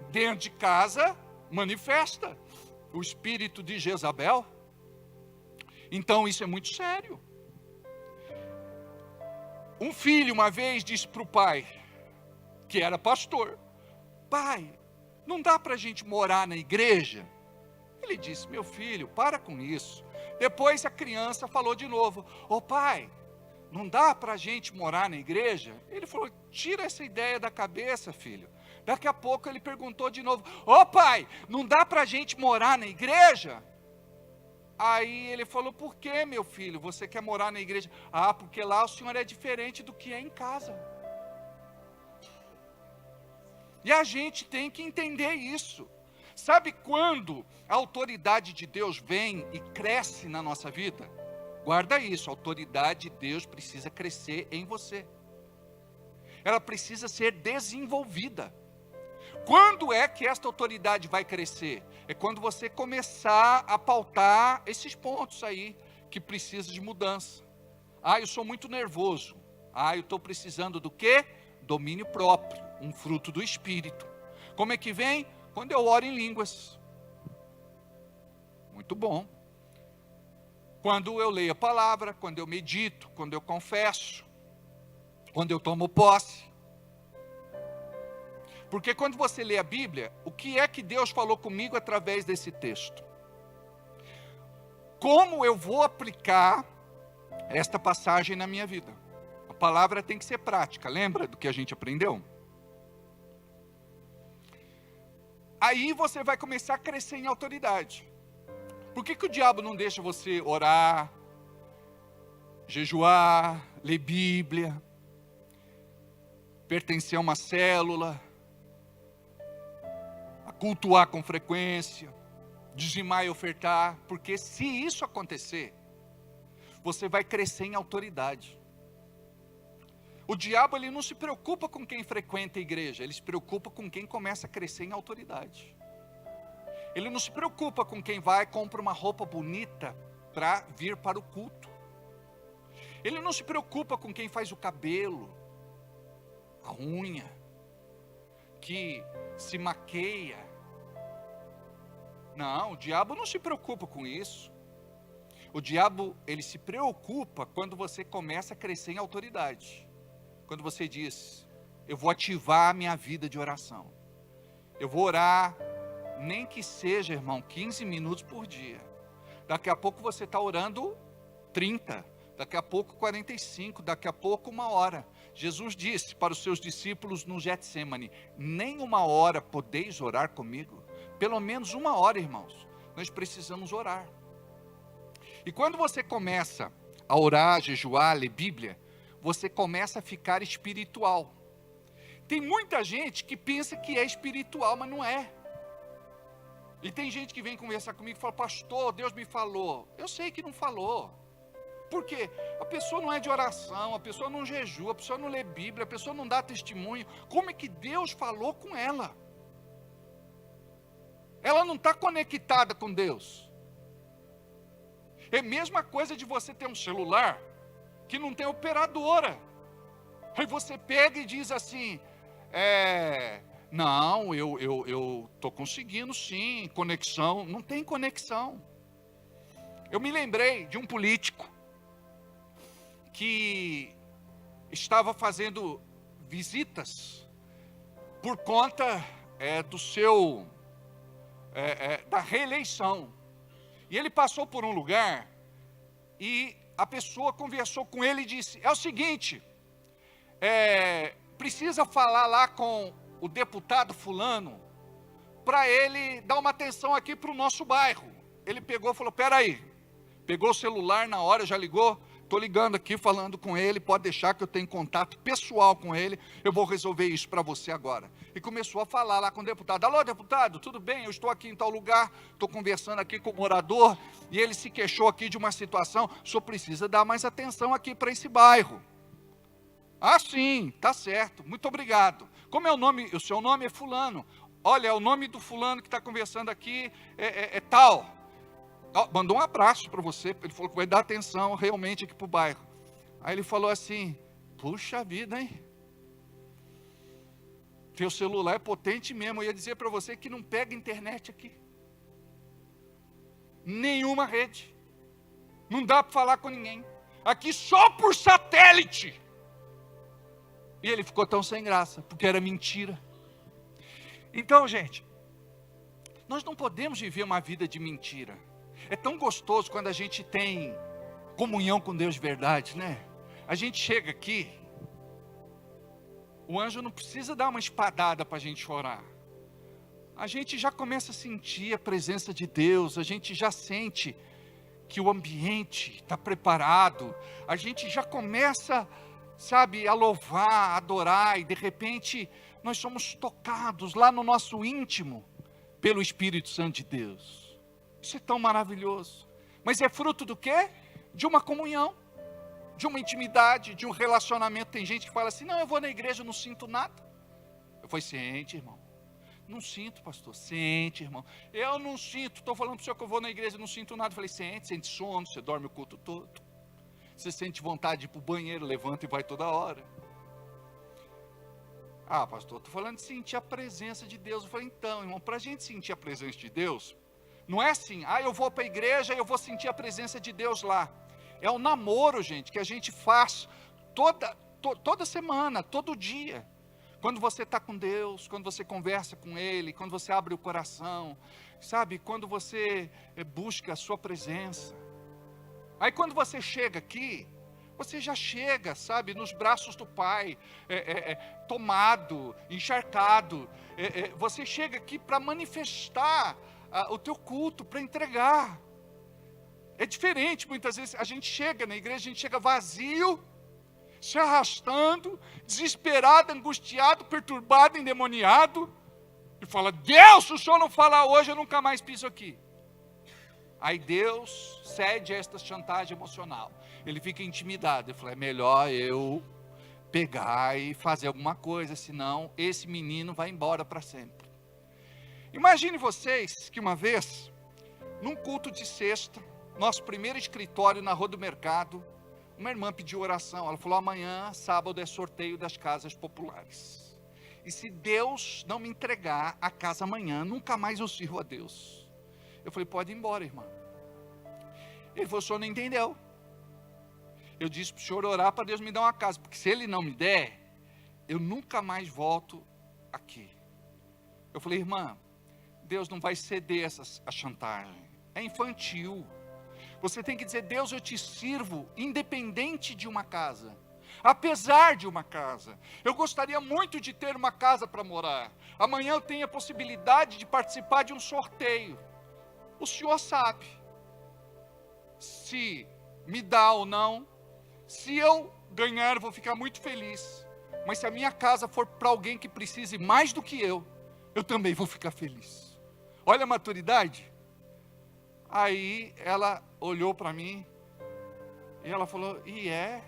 Dentro de casa, manifesta o espírito de Jezabel. Então, isso é muito sério. Um filho, uma vez, disse para o pai, que era pastor, pai, não dá para a gente morar na igreja? Ele disse, meu filho, para com isso. Depois a criança falou de novo, pai, não dá para a gente morar na igreja? Ele falou, tira essa ideia da cabeça, filho. Daqui a pouco ele perguntou de novo, pai, não dá para a gente morar na igreja? Aí ele falou, por que, meu filho, você quer morar na igreja? Porque lá o senhor é diferente do que é em casa. E a gente tem que entender isso. Sabe quando a autoridade de Deus vem e cresce na nossa vida? Guarda isso, a autoridade de Deus precisa crescer em você. Ela precisa ser desenvolvida. Quando é que esta autoridade vai crescer? É quando você começar a pautar esses pontos aí, que precisa de mudança. Eu sou muito nervoso. Eu estou precisando do quê? Domínio próprio, um fruto do Espírito. Como é que vem? Quando eu oro em línguas. Muito bom. Quando eu leio a palavra, quando eu medito, quando eu confesso, quando eu tomo posse. Porque quando você lê a Bíblia, o que é que Deus falou comigo através desse texto? Como eu vou aplicar esta passagem na minha vida? A palavra tem que ser prática, lembra do que a gente aprendeu? Aí você vai começar a crescer em autoridade. Por que o diabo não deixa você orar, jejuar, ler Bíblia, pertencer a uma célula, a cultuar com frequência, dizimar e ofertar? Porque se isso acontecer, você vai crescer em autoridade. O diabo, ele não se preocupa com quem frequenta a igreja, ele se preocupa com quem começa a crescer em autoridade. Ele não se preocupa com quem vai e compra uma roupa bonita para vir para o culto. Ele não se preocupa com quem faz o cabelo, a unha, que se maqueia. Não, o diabo não se preocupa com isso. O diabo, ele se preocupa quando você começa a crescer em autoridade. Quando você diz, eu vou ativar a minha vida de oração. Eu vou orar, nem que seja, irmão, 15 minutos por dia. Daqui a pouco você está orando 30, daqui a pouco 45, daqui a pouco 1 hora. Jesus disse para os seus discípulos no Getsemane, nem 1 hora podeis orar comigo? Pelo menos 1 hora, irmãos. Nós precisamos orar. E quando você começa a orar, jejuar, ler Bíblia, você começa a ficar espiritual. Tem muita gente que pensa que é espiritual, mas não é. E tem gente que vem conversar comigo e fala, pastor, Deus me falou. Eu sei que não falou. Por quê? A pessoa não é de oração, a pessoa não jejua, a pessoa não lê Bíblia, a pessoa não dá testemunho. Como é que Deus falou com ela? Ela não está conectada com Deus. É a mesma coisa de você ter um celular que não tem operadora. Aí você pega e diz assim, não, eu estou conseguindo sim, conexão. Não tem conexão. Eu me lembrei de um político que estava fazendo visitas por conta do seu, da reeleição. E ele passou por um lugar e a pessoa conversou com ele e disse, é o seguinte, precisa falar lá com o deputado fulano para ele dar uma atenção aqui para o nosso bairro. Ele pegou e falou, peraí, pegou o celular na hora, já ligou, estou ligando aqui, falando com ele, pode deixar que eu tenho contato pessoal com ele, eu vou resolver isso para você agora. E começou a falar lá com o deputado, alô deputado, tudo bem, eu estou aqui em tal lugar, estou conversando aqui com o morador, e ele se queixou aqui de uma situação, o senhor precisa dar mais atenção aqui para esse bairro. Ah sim, tá certo, muito obrigado. Como é o nome, o seu nome é fulano, olha, o nome do fulano que está conversando aqui é tal. Mandou um abraço para você, ele falou que vai dar atenção realmente aqui para o bairro. Aí ele falou assim, puxa vida, hein? Teu celular é potente mesmo, eu ia dizer para você que não pega internet aqui. Nenhuma rede. Não dá para falar com ninguém. Aqui só por satélite. E ele ficou tão sem graça, porque era mentira. Então, gente, nós não podemos viver uma vida de mentira. É tão gostoso quando a gente tem comunhão com Deus de verdade, né? A gente chega aqui, o anjo não precisa dar uma espadada para a gente orar. A gente já começa a sentir a presença de Deus, a gente já sente que o ambiente está preparado, a gente já começa, sabe, a louvar, a adorar, e de repente nós somos tocados lá no nosso íntimo pelo Espírito Santo de Deus. Isso é tão maravilhoso. Mas é fruto do quê? De uma comunhão, de uma intimidade, de um relacionamento. Tem gente que fala assim, não, eu vou na igreja, eu não sinto nada. Eu falei, sente, irmão. Não sinto, pastor. Sente, irmão. Eu não sinto. Estou falando para o senhor que eu vou na igreja e não sinto nada. Eu falei, sente sono, você dorme o culto todo. Você sente vontade de ir para o banheiro, levanta e vai toda hora. Ah, pastor, estou falando de sentir a presença de Deus. Eu falei, então, irmão, para a gente sentir a presença de Deus, não é assim, eu vou para a igreja e eu vou sentir a presença de Deus lá. É um namoro, gente, que a gente faz toda semana, todo dia. Quando você está com Deus, quando você conversa com Ele, quando você abre o coração, sabe? Quando você busca a sua presença. Aí quando você chega aqui, você já chega, sabe, nos braços do Pai, tomado, encharcado. Você chega aqui para manifestar o teu culto, para entregar. É diferente, muitas vezes a gente chega na igreja, a gente chega vazio, se arrastando, desesperado, angustiado, perturbado, endemoniado, e fala, Deus, se o Senhor não falar hoje, eu nunca mais piso aqui. Aí Deus cede a esta chantagem emocional, ele fica intimidado, ele fala, é melhor eu pegar e fazer alguma coisa, senão esse menino vai embora para sempre. Imagine vocês que uma vez, num culto de sexta, nosso primeiro escritório na Rua do Mercado, uma irmã pediu oração, ela falou, amanhã, sábado, é sorteio das casas populares. E se Deus não me entregar a casa amanhã, nunca mais eu sirvo a Deus. Eu falei, pode ir embora, irmã. Ele falou, o senhor não entendeu. Eu disse para o senhor orar para Deus me dar uma casa, porque se Ele não me der, eu nunca mais volto aqui. Eu falei, irmã, Deus não vai ceder a chantagem, é infantil. Você tem que dizer, Deus, eu te sirvo independente de uma casa, apesar de uma casa. Eu gostaria muito de ter uma casa para morar. Amanhã eu tenho a possibilidade de participar de um sorteio. O senhor sabe se me dá ou não. Se eu ganhar, eu vou ficar muito feliz. Mas se a minha casa for para alguém que precise mais do que eu também vou ficar feliz. Olha a maturidade. Aí ela olhou para mim E ela falou, e é?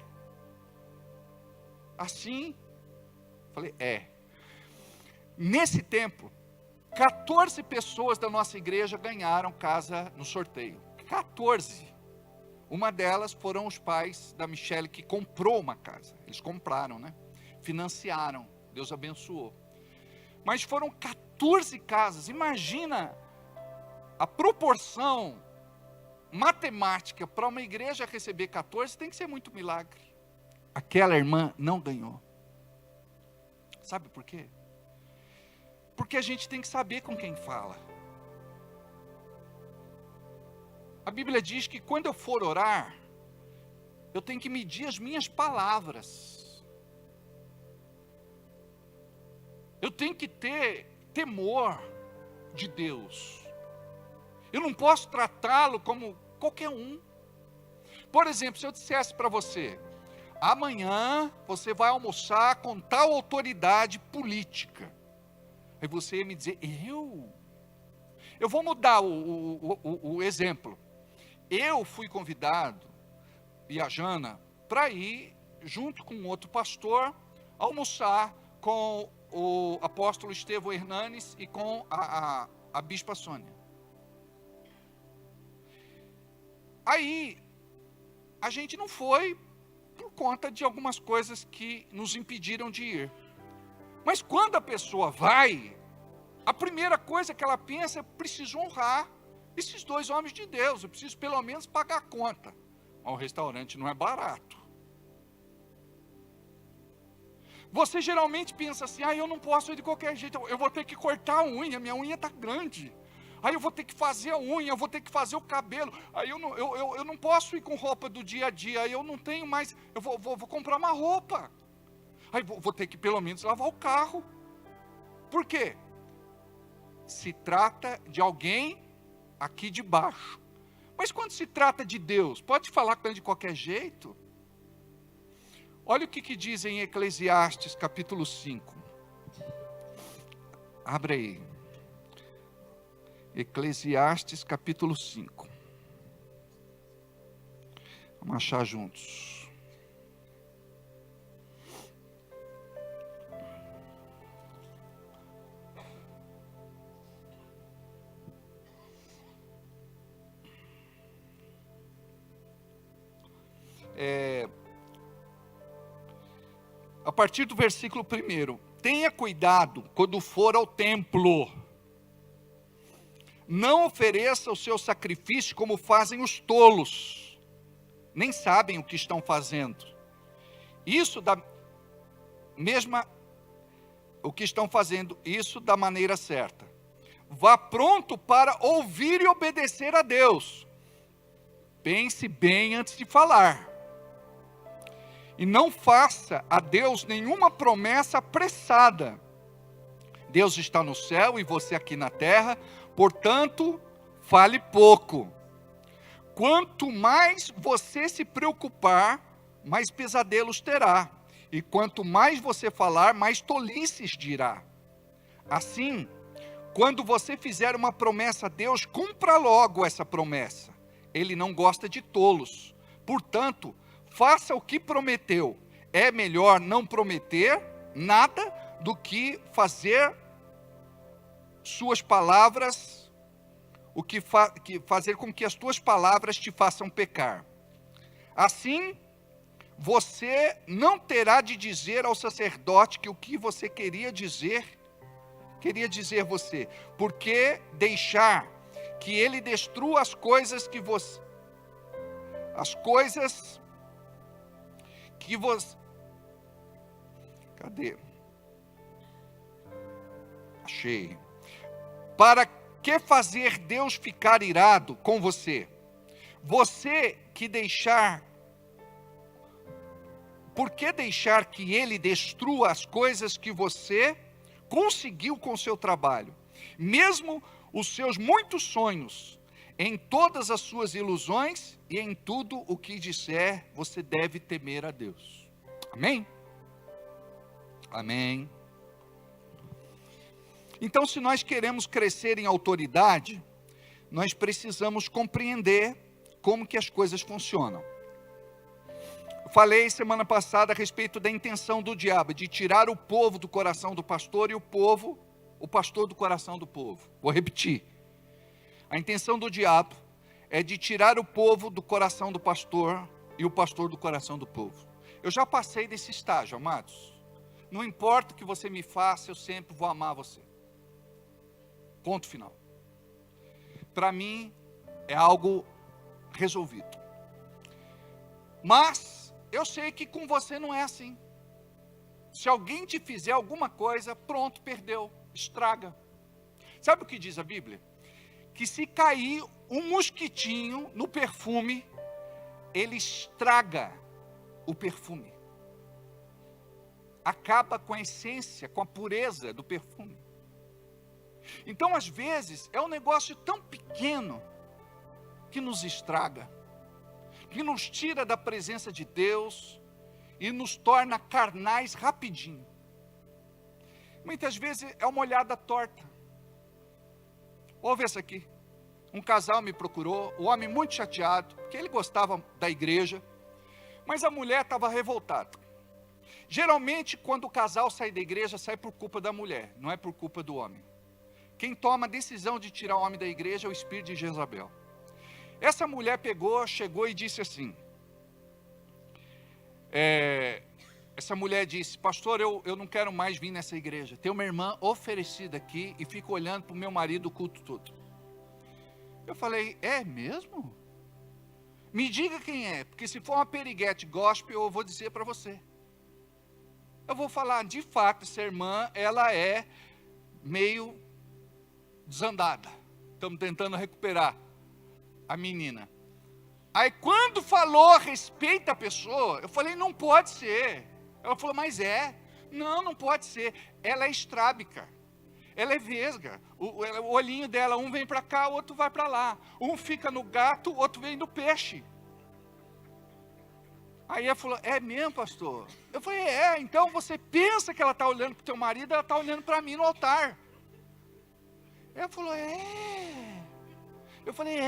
Assim? Falei, é. Nesse tempo, 14 pessoas da nossa igreja ganharam casa no sorteio. 14. Uma delas foram os pais da Michele, que comprou uma casa. Eles compraram, né? Financiaram. Deus abençoou. Mas foram 14 casas. Imagina a proporção matemática para uma igreja receber 14, tem que ser muito milagre. Aquela irmã não ganhou. Sabe por quê? Porque a gente tem que saber com quem fala. A Bíblia diz que quando eu for orar, eu tenho que medir as minhas palavras. Eu tenho que ter temor de Deus. Eu não posso tratá-lo como qualquer um. Por exemplo, se eu dissesse para você, amanhã você vai almoçar com tal autoridade política. Aí você ia me dizer, eu vou mudar o exemplo. Eu fui convidado, e a Jana, para ir, junto com outro pastor, almoçar com o apóstolo Estevão Hernanes e com a bispa Sônia. Aí, a gente não foi por conta de algumas coisas que nos impediram de ir. Mas quando a pessoa vai, a primeira coisa que ela pensa é, preciso honrar esses dois homens de Deus, eu preciso pelo menos pagar a conta. Mas o restaurante não é barato. Você geralmente pensa assim, eu não posso ir de qualquer jeito, eu vou ter que cortar a unha, minha unha está grande. Aí eu vou ter que fazer a unha, eu vou ter que fazer o cabelo. Aí eu não posso ir com roupa do dia a dia, aí eu não tenho mais, eu vou comprar uma roupa. Aí vou ter que pelo menos lavar o carro. Por quê? Se trata de alguém aqui de baixo. Mas quando se trata de Deus, pode falar com ele de qualquer jeito? Olha o que diz em Eclesiastes capítulo 5. Abre aí. Eclesiastes capítulo 5. Vamos achar juntos. A partir do versículo 1. Tenha cuidado quando for ao templo. Não ofereça o seu sacrifício como fazem os tolos. Nem sabem o que estão fazendo. O que estão fazendo, isso da maneira certa. Vá pronto para ouvir e obedecer a Deus. Pense bem antes de falar. E não faça a Deus nenhuma promessa apressada. Deus está no céu e você aqui na terra, portanto, fale pouco. Quanto mais você se preocupar, mais pesadelos terá. E quanto mais você falar, mais tolices dirá. Assim, quando você fizer uma promessa a Deus, cumpra logo essa promessa. Ele não gosta de tolos. Portanto, faça o que prometeu. É melhor não prometer nada do que fazer suas palavras, fazer com que as tuas palavras te façam pecar. Assim, você não terá de dizer ao sacerdote que o que você queria dizer você, porque deixar que ele destrua as coisas que você cadê? Achei. Para que fazer Deus ficar irado com você? Por que deixar que ele destrua as coisas que você conseguiu com o seu trabalho? Mesmo os seus muitos sonhos, em todas as suas ilusões e em tudo o que disser, você deve temer a Deus. Amém? Amém. Então, se nós queremos crescer em autoridade, nós precisamos compreender como que as coisas funcionam. Eu falei semana passada a respeito da intenção do diabo, de tirar o povo do coração do pastor e o pastor do coração do povo. Vou repetir. A intenção do diabo é de tirar o povo do coração do pastor e o pastor do coração do povo. Eu já passei desse estágio, amados. Não importa o que você me faça, eu sempre vou amar você. Ponto final. Para mim, é algo resolvido. Mas, eu sei que com você não é assim. Se alguém te fizer alguma coisa, pronto, perdeu, estraga. Sabe o que diz a Bíblia? Que se cair um mosquitinho no perfume, ele estraga o perfume. Acaba com a essência, com a pureza do perfume. Então, às vezes, é um negócio tão pequeno que nos estraga, que nos tira da presença de Deus e nos torna carnais rapidinho. Muitas vezes é uma olhada torta. Ouve essa aqui. Um casal me procurou, o homem muito chateado, porque ele gostava da igreja, mas a mulher estava revoltada. Geralmente, quando o casal sai da igreja, sai por culpa da mulher, não é por culpa do homem. Quem toma a decisão de tirar o homem da igreja é o espírito de Jezabel. Essa mulher chegou e disse assim, essa mulher disse, pastor, eu não quero mais vir nessa igreja. Tem uma irmã oferecida aqui e fica olhando para o meu marido o culto todo. Eu falei, é mesmo? Me diga quem é, porque se for uma periguete gospel, eu vou dizer para você. Eu vou falar, de fato, essa irmã, ela é meio desandada. Estamos tentando recuperar a menina. Aí quando falou a respeito da pessoa, eu falei, não pode ser. Ela falou, mas é. Não pode ser. Ela é estrábica. Ela é vesga. O olhinho dela, um vem para cá, o outro vai para lá. Um fica no gato, o outro vem no peixe. Aí ela falou, é mesmo, pastor? Eu falei, então você pensa que ela está olhando para o teu marido, ela está olhando para mim no altar. Ela falou, Eu falei,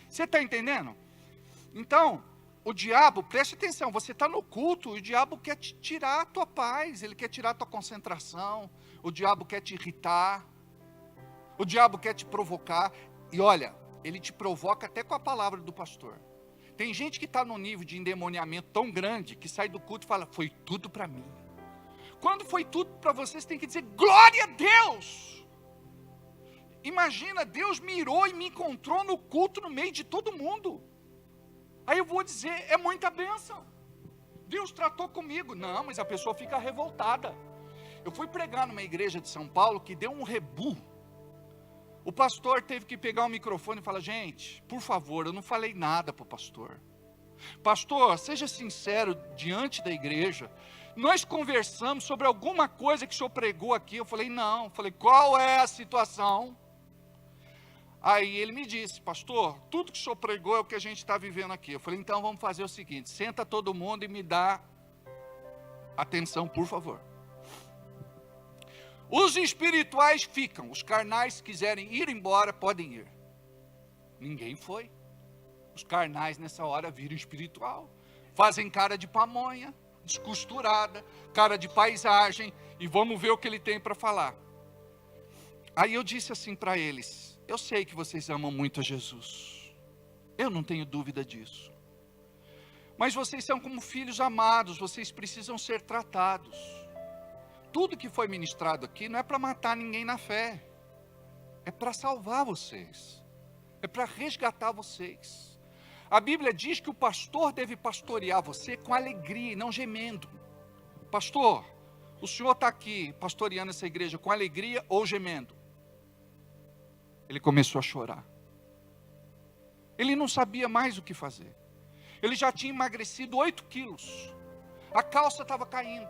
Você está entendendo? Então, o diabo, preste atenção, você está no culto, e o diabo quer te tirar a tua paz, ele quer tirar a tua concentração, o diabo quer te irritar, o diabo quer te provocar, e olha, ele te provoca até com a palavra do pastor. Tem gente que está num nível de endemoniamento tão grande, que sai do culto e fala, foi tudo para mim. Quando foi tudo para você, você tem que dizer, glória a Deus! Imagina, Deus mirou e me encontrou no culto no meio de todo mundo. Aí eu vou dizer, é muita bênção. Deus tratou comigo. Não, mas a pessoa fica revoltada. Eu fui pregar numa igreja de São Paulo que deu um rebu. O pastor teve que pegar o microfone e falar, gente, por favor, eu não falei nada para o pastor. Pastor, seja sincero diante da igreja. Nós conversamos sobre alguma coisa que o senhor pregou aqui. Eu falei, não. Falei, qual é a situação? Aí ele me disse, pastor, tudo que o senhor pregou é o que a gente está vivendo aqui. Eu falei, então vamos fazer o seguinte, senta todo mundo e me dá atenção, por favor. Os espirituais ficam, os carnais, se quiserem ir embora, podem ir. Ninguém foi. Os carnais nessa hora viram espiritual, fazem cara de pamonha, descosturada, cara de paisagem, e vamos ver o que ele tem para falar. Aí eu disse assim para eles, eu sei que vocês amam muito a Jesus, eu não tenho dúvida disso, mas vocês são como filhos amados, vocês precisam ser tratados. Tudo que foi ministrado aqui não é para matar ninguém na fé, é para salvar vocês, é para resgatar vocês. A Bíblia diz que o pastor deve pastorear você com alegria e não gemendo. Pastor, o senhor está aqui pastoreando essa igreja com alegria ou gemendo? Ele começou a chorar. Ele não sabia mais o que fazer. Ele já tinha emagrecido 8 quilos. A calça estava caindo.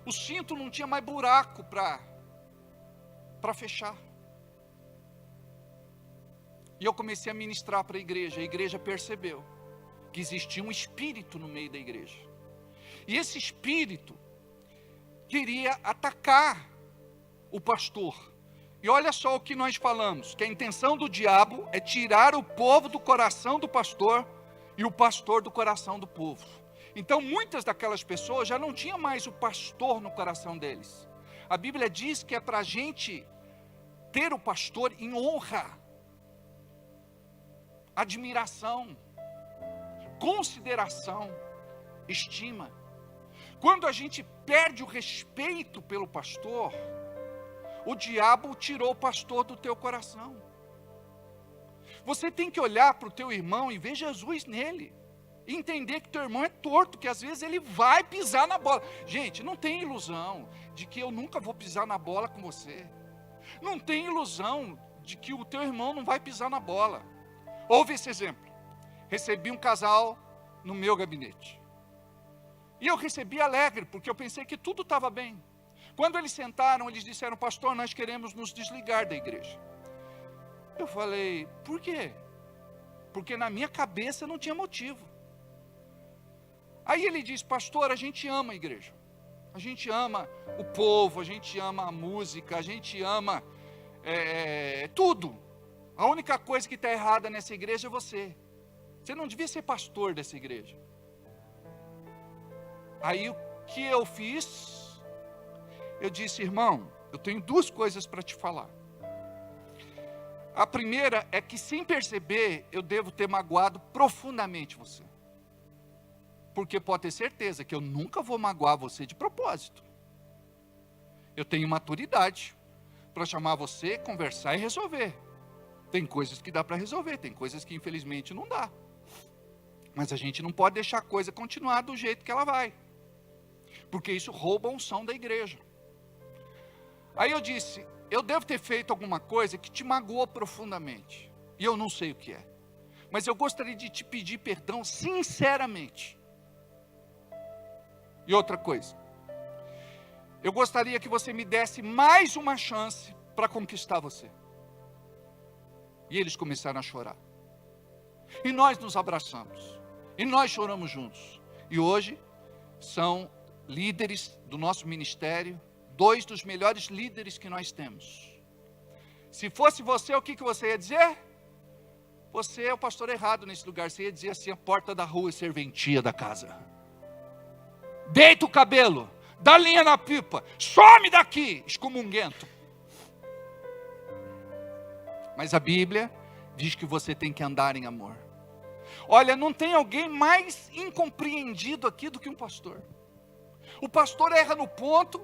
O cinto não tinha mais buraco para fechar. E eu comecei a ministrar para a igreja percebeu que existia um espírito no meio da igreja. E esse espírito queria atacar o pastor. E olha só o que nós falamos, que a intenção do diabo é tirar o povo do coração do pastor e o pastor do coração do povo. Então muitas daquelas pessoas já não tinham mais o pastor no coração deles. A Bíblia diz que é para a gente ter o pastor em honra, admiração, consideração, estima. Quando a gente perde o respeito pelo pastor, o diabo tirou o pastor do teu coração. Você tem que olhar para o teu irmão e ver Jesus nele. E entender que teu irmão é torto, que às vezes ele vai pisar na bola. Gente, não tem ilusão de que eu nunca vou pisar na bola com você. Não tem ilusão de que o teu irmão não vai pisar na bola. Ouve esse exemplo. Recebi um casal no meu gabinete. E eu recebi alegre, porque eu pensei que tudo estava bem. Quando eles sentaram, eles disseram: pastor, nós queremos nos desligar da igreja. Eu falei: por quê? Porque na minha cabeça não tinha motivo. Aí ele diz: pastor, a gente ama a igreja. A gente ama o povo, a gente ama a música, a gente ama tudo. A única coisa que está errada nessa igreja é você. Você não devia ser pastor dessa igreja. Aí o que eu fiz? Eu disse: irmão, eu tenho duas coisas para te falar. A primeira é que, sem perceber, eu devo ter magoado profundamente você. Porque pode ter certeza que eu nunca vou magoar você de propósito. Eu tenho maturidade para chamar você, conversar e resolver. Tem coisas que dá para resolver, tem coisas que infelizmente não dá. Mas a gente não pode deixar a coisa continuar do jeito que ela vai. Porque isso rouba a unção da igreja. Aí eu disse: eu devo ter feito alguma coisa que te magoou profundamente. E eu não sei o que é. Mas eu gostaria de te pedir perdão sinceramente. E outra coisa, eu gostaria que você me desse mais uma chance para conquistar você. E eles começaram a chorar. E nós nos abraçamos. E nós choramos juntos. E hoje são líderes do nosso ministério, 2 dos melhores líderes que nós temos. Se fosse você, o que você ia dizer? Você é o pastor errado nesse lugar. Você ia dizer assim: a porta da rua é serventia da casa. Deita o cabelo, dá linha na pipa, some daqui, excomunguento. Mas a Bíblia diz que você tem que andar em amor. Olha, não tem alguém mais incompreendido aqui do que um pastor. O pastor erra no ponto,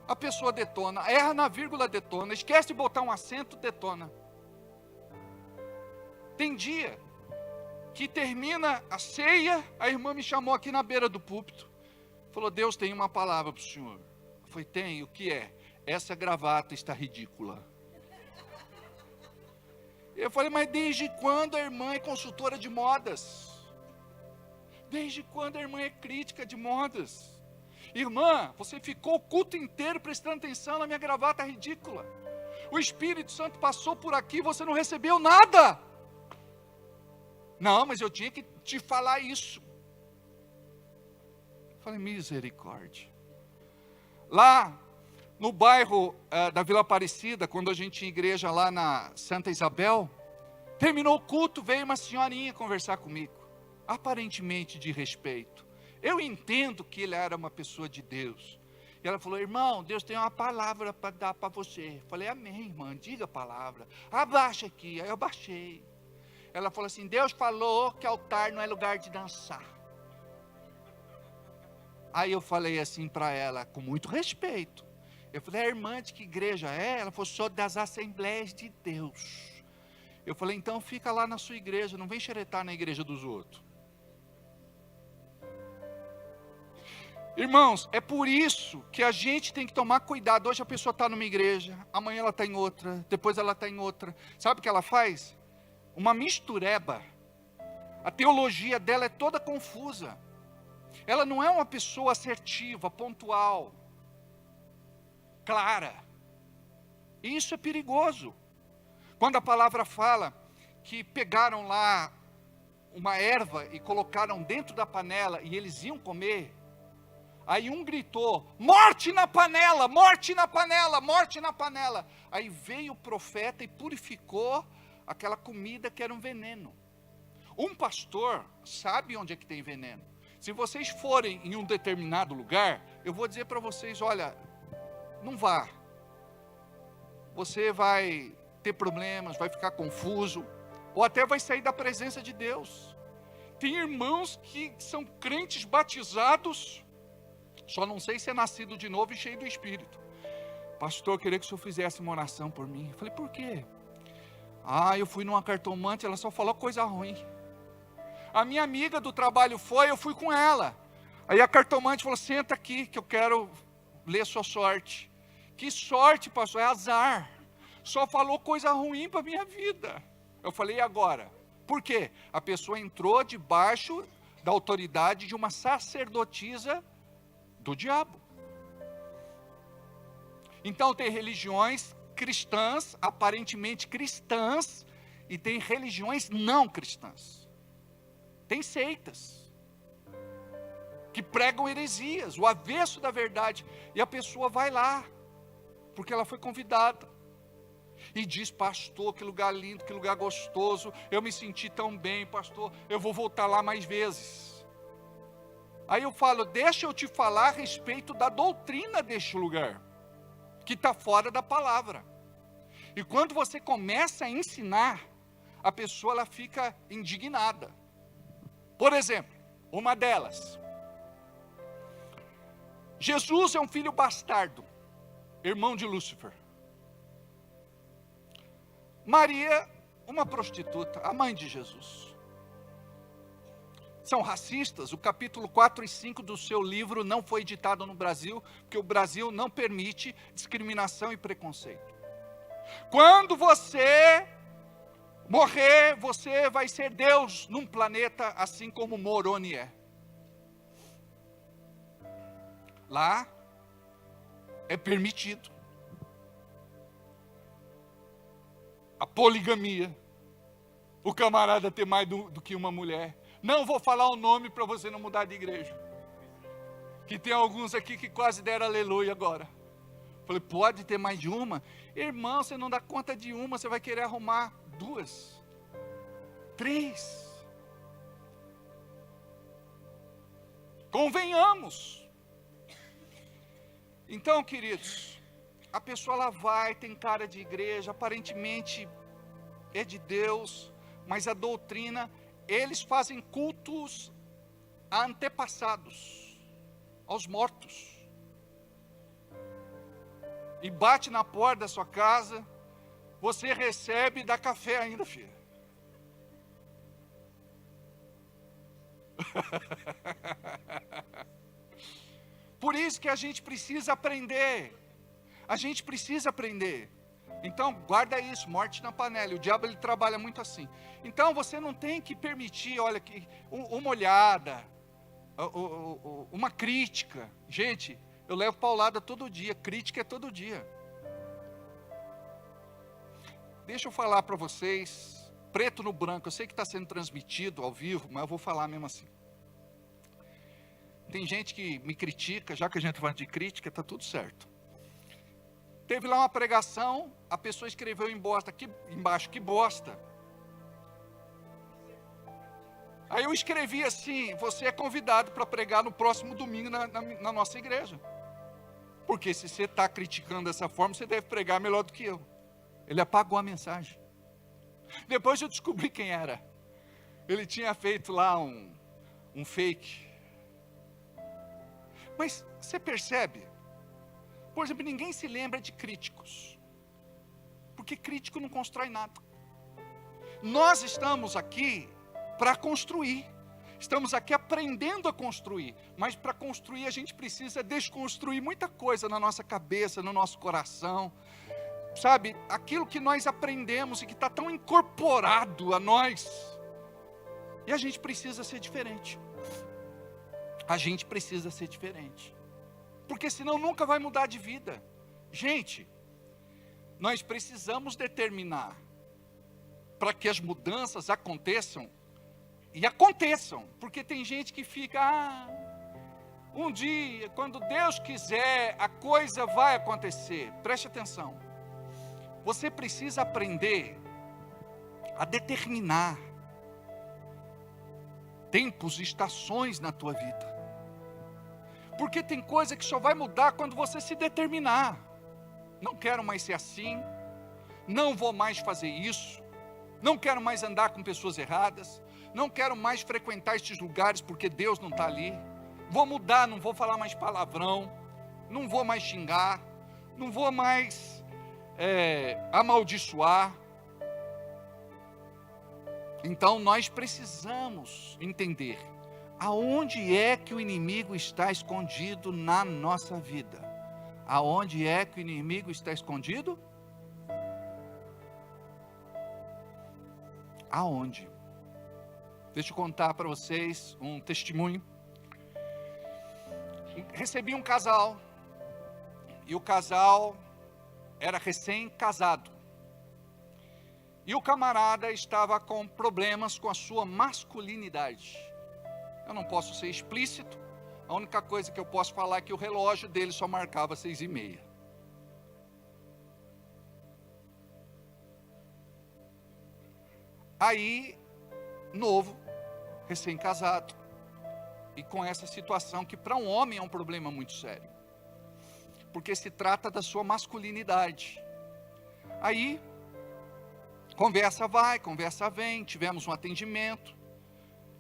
a pessoa detona. Erra na vírgula, detona. Esquece de botar um acento, detona. Tem dia que termina a ceia, a irmã me chamou aqui na beira do púlpito. Falou: Deus tem uma palavra para o senhor. Eu falei: tem, o que é? Essa gravata está ridícula. Eu falei: mas desde quando a irmã é consultora de modas? Desde quando a irmã é crítica de modas? Irmã, você ficou o culto inteiro prestando atenção na minha gravata ridícula. O Espírito Santo passou por aqui e você não recebeu nada. Não, mas eu tinha que te falar isso. Falei: misericórdia. Lá no bairro da Vila Aparecida, quando a gente tinha igreja lá na Santa Isabel, terminou o culto, veio uma senhorinha conversar comigo, aparentemente de respeito. Eu entendo que ele era uma pessoa de Deus. E ela falou: irmão, Deus tem uma palavra para dar para você. Eu falei: amém, irmã, diga a palavra. Abaixa aqui. Aí eu abaixei. Ela falou assim: Deus falou que altar não é lugar de dançar. Aí eu falei assim para ela, com muito respeito. Eu falei: a irmã de que igreja é? Ela falou: sou das Assembleias de Deus. Eu falei: então fica lá na sua igreja, não vem xeretar na igreja dos outros. Irmãos, é por isso que a gente tem que tomar cuidado. Hoje a pessoa está numa igreja, amanhã ela está em outra, depois ela está em outra. Sabe o que ela faz? Uma mistureba. A teologia dela é toda confusa. Ela não é uma pessoa assertiva, pontual, clara. E isso é perigoso. Quando a palavra fala que pegaram lá uma erva e colocaram dentro da panela e eles iam comer, aí um gritou: morte na panela, morte na panela, morte na panela. Aí veio o profeta e purificou aquela comida que era um veneno. Um pastor sabe onde é que tem veneno. Se vocês forem em um determinado lugar, eu vou dizer para vocês, olha, não vá. Você vai ter problemas, vai ficar confuso, ou até vai sair da presença de Deus. Tem irmãos que são crentes batizados, só não sei se é nascido de novo e cheio do Espírito. Pastor, eu queria que o senhor fizesse uma oração por mim. Eu falei, por quê? Eu fui numa cartomante, ela só falou coisa ruim. A minha amiga do trabalho eu fui com ela. Aí a cartomante falou, senta aqui que eu quero ler sua sorte. Que sorte, pastor? É azar. Só falou coisa ruim para a minha vida. Eu falei, e agora? Por quê? A pessoa entrou debaixo da autoridade de uma sacerdotisa do diabo. Então tem religiões cristãs, aparentemente cristãs, e tem religiões não cristãs. Tem seitas que pregam heresias, o avesso da verdade, e a pessoa vai lá, porque ela foi convidada, e diz, pastor, que lugar lindo, que lugar gostoso, eu me senti tão bem, pastor, eu vou voltar lá mais vezes. Aí eu falo, deixa eu te falar a respeito da doutrina deste lugar, que está fora da palavra. E quando você começa a ensinar, a pessoa ela fica indignada. Por exemplo, uma delas, Jesus é um filho bastardo, irmão de Lúcifer. Maria, uma prostituta, a mãe de Jesus. São racistas. O capítulo 4 e 5 do seu livro não foi editado no Brasil, porque o Brasil não permite discriminação e preconceito. Quando você morrer, você vai ser Deus num planeta assim como Moroni é. Lá é permitido a poligamia, o camarada ter mais do que uma mulher. Não vou falar o nome para você não mudar de igreja, que tem alguns aqui que quase deram aleluia agora. Falei, pode ter mais de uma? Irmão, você não dá conta de uma, você vai querer arrumar 2, 3. Convenhamos. Então, queridos, a pessoa lá vai, tem cara de igreja, aparentemente é de Deus, mas a doutrina, eles fazem cultos a antepassados, aos mortos. E bate na porta da sua casa, você recebe e dá café ainda, filha. Por isso que a gente precisa aprender. A gente precisa aprender. Então, guarda isso, morte na panela. O diabo, ele trabalha muito assim. Então, você não tem que permitir, olha, que uma olhada, uma crítica. Gente, eu levo paulada todo dia, crítica é todo dia. Deixa eu falar para vocês, preto no branco, eu sei que está sendo transmitido ao vivo, mas eu vou falar mesmo assim. Tem gente que me critica, já que a gente está falando de crítica, está tudo certo. Teve lá uma pregação, a pessoa escreveu embaixo, que bosta. Aí eu escrevi assim, você é convidado para pregar no próximo domingo na nossa igreja. Porque se você está criticando dessa forma, você deve pregar melhor do que eu. Ele apagou a mensagem. Depois eu descobri quem era. Ele tinha feito lá um fake. Mas você percebe? Por exemplo, ninguém se lembra de críticos. Porque crítico não constrói nada. Nós estamos aqui para construir. Estamos aqui aprendendo a construir. Mas para construir a gente precisa desconstruir muita coisa na nossa cabeça, no nosso coração. Sabe, aquilo que nós aprendemos e que está tão incorporado a nós. E a gente precisa ser diferente. A gente precisa ser diferente. Porque senão nunca vai mudar de vida. Gente, nós precisamos determinar para que as mudanças aconteçam. E aconteçam. Porque tem gente que fica, um dia, quando Deus quiser, a coisa vai acontecer. Preste atenção. Você precisa aprender a determinar. tempos e estações na tua vida. Porque tem coisa que só vai mudar quando você se determinar. Não quero mais ser assim, não vou mais fazer isso, não quero mais andar com pessoas erradas, não quero mais frequentar estes lugares porque Deus não está ali. Vou mudar, não vou falar mais palavrão, não vou mais xingar, não vou mais amaldiçoar. Então nós precisamos entender aonde é que o inimigo está escondido na nossa vida. Aonde é que o inimigo está escondido? Aonde? Deixa eu contar para vocês um testemunho. Recebi um casal, e o casal era recém-casado. E o camarada estava com problemas com a sua masculinidade. Eu não posso ser explícito, a única coisa que eu posso falar é que o relógio dele só marcava 6:30. Aí, novo, recém-casado, e com essa situação que para um homem é um problema muito sério, porque se trata da sua masculinidade. Aí, conversa vai, conversa vem, tivemos um atendimento,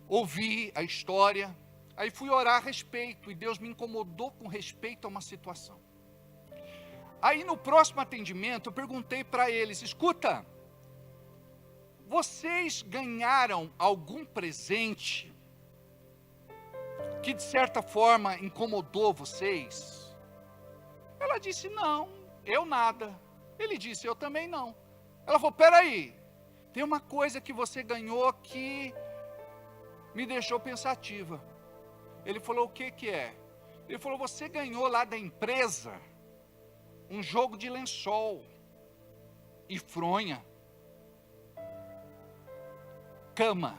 ouvi a história, aí fui orar a respeito, e Deus me incomodou com respeito a uma situação. Aí no próximo atendimento eu perguntei para eles: escuta, vocês ganharam algum presente que de certa forma incomodou vocês? Ela disse: não, eu nada. Ele disse: eu também não. Ela falou: peraí, tem uma coisa que você ganhou que me deixou pensativa. Ele falou: o que que é? Ele falou: você ganhou lá da empresa um jogo de lençol e fronha, cama,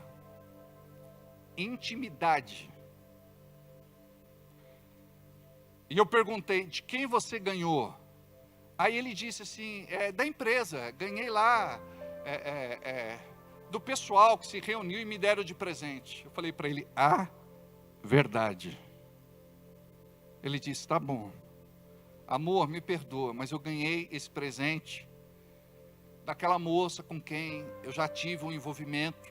intimidade. E eu perguntei: de quem você ganhou? Aí ele disse assim: da empresa, ganhei lá, do pessoal que se reuniu e me deram de presente. Eu falei para ele: ah, verdade. Ele disse: tá bom, amor, me perdoa, mas eu ganhei esse presente daquela moça com quem eu já tive um envolvimento,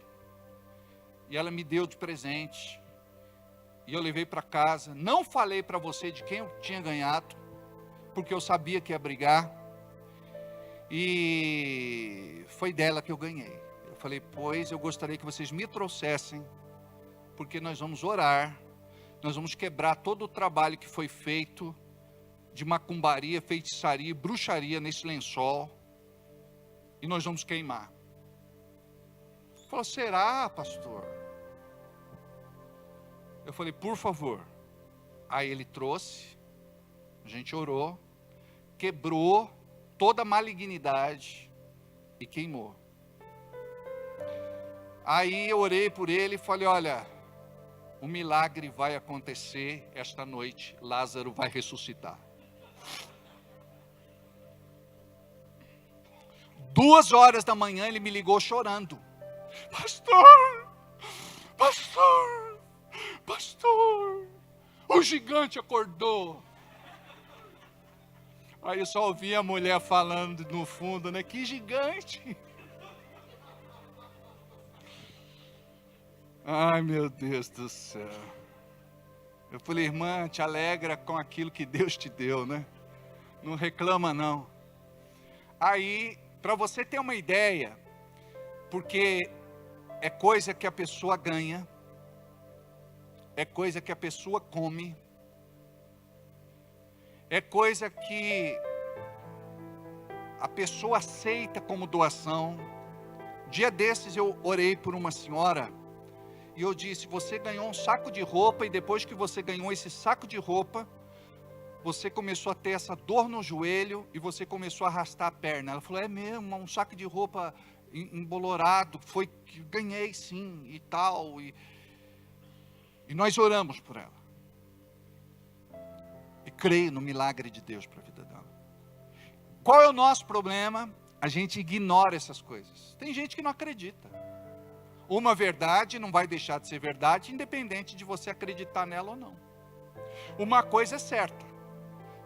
e ela me deu de presente, e eu levei para casa. Não falei para você de quem eu tinha ganhado, porque eu sabia que ia brigar, e foi dela que eu ganhei. Eu falei: pois eu gostaria que vocês me trouxessem, porque nós vamos orar, nós vamos quebrar todo o trabalho que foi feito de macumbaria, feitiçaria, bruxaria nesse lençol, e nós vamos queimar. Ele falou: será, pastor? Eu falei: por favor. Aí ele trouxe, a gente orou, quebrou toda a malignidade e queimou. Aí eu orei por ele e falei: olha, o milagre vai acontecer esta noite, Lázaro vai ressuscitar. 2h da manhã ele me ligou chorando: pastor, pastor, pastor, o gigante acordou. Aí eu só ouvi a mulher falando no fundo, né? Que gigante! Ai, meu Deus do céu. Eu falei: irmã, te alegra com aquilo que Deus te deu, né? Não reclama não. Aí, para você ter uma ideia, porque é coisa que a pessoa ganha, é coisa que a pessoa come, é coisa que a pessoa aceita como doação. Dia desses eu orei por uma senhora, e eu disse: você ganhou um saco de roupa, e depois que você ganhou esse saco de roupa, você começou a ter essa dor no joelho, e você começou a arrastar a perna. Ela falou: é mesmo, um saco de roupa embolorado, foi que ganhei sim, e tal, e nós oramos por ela, e creio no milagre de Deus para a vida dela. Qual é o nosso problema? A gente ignora essas coisas. Tem gente que não acredita. Uma verdade não vai deixar de ser verdade, independente de você acreditar nela ou não. Uma coisa é certa: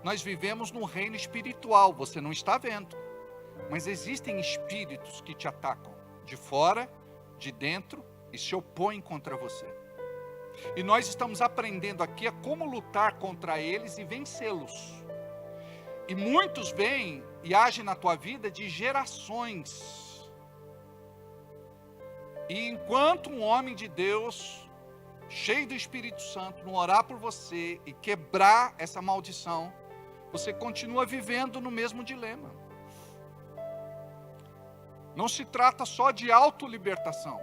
nós vivemos num reino espiritual, você não está vendo, mas existem espíritos que te atacam, de fora, de dentro, e se opõem contra você. E nós estamos aprendendo aqui a como lutar contra eles e vencê-los. E muitos vêm e agem na tua vida de gerações. E enquanto um homem de Deus, cheio do Espírito Santo, não orar por você e quebrar essa maldição, você continua vivendo no mesmo dilema. Não se trata só de autolibertação.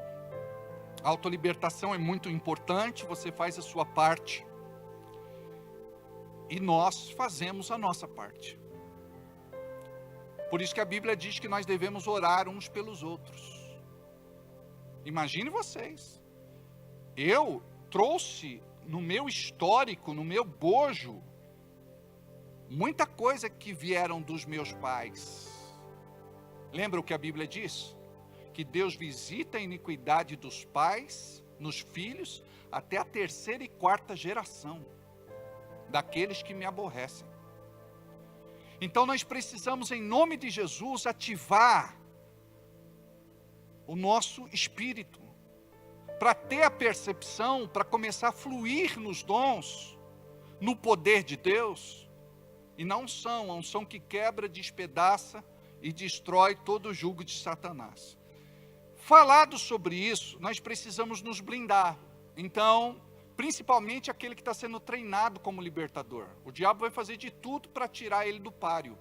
A autolibertação é muito importante, você faz a sua parte. E nós fazemos a nossa parte. Por isso que a Bíblia diz que nós devemos orar uns pelos outros. Imagine vocês. Eu trouxe no meu histórico, no meu bojo, muita coisa que vieram dos meus pais. Lembra o que a Bíblia diz? Que Deus visita a iniquidade dos pais nos filhos até a 3ª e 4ª geração daqueles que me aborrecem. Então nós precisamos, em nome de Jesus, ativar o nosso espírito para ter a percepção, para começar a fluir nos dons, no poder de Deus, e na unção, a unção que quebra, despedaça e destrói todo o jugo de Satanás. Falado sobre isso, nós precisamos nos blindar. Então, principalmente aquele que está sendo treinado como libertador. O diabo vai fazer de tudo para tirar ele do páreo,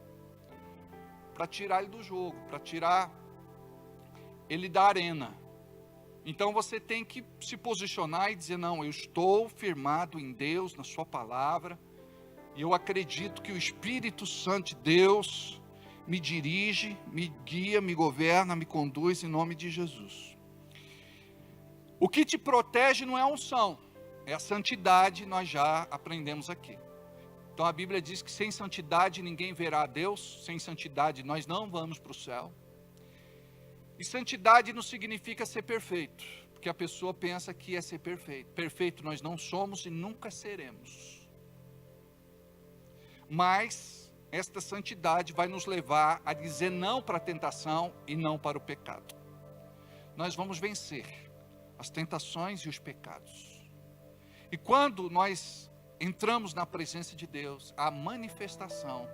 para tirar ele do jogo, para tirar ele da arena. Então você tem que se posicionar e dizer: não, eu estou firmado em Deus, na sua palavra, e eu acredito que o Espírito Santo de Deus me dirige, me guia, me governa, me conduz em nome de Jesus. O que te protege não é a unção, é a santidade, nós já aprendemos aqui. Então a Bíblia diz que sem santidade ninguém verá a Deus, sem santidade nós não vamos para o céu. E santidade não significa ser perfeito, porque a pessoa pensa que é ser perfeito. Perfeito nós não somos e nunca seremos. Mas esta santidade vai nos levar a dizer não para a tentação e não para o pecado. Nós vamos vencer as tentações e os pecados. E quando nós entramos na presença de Deus, a manifestação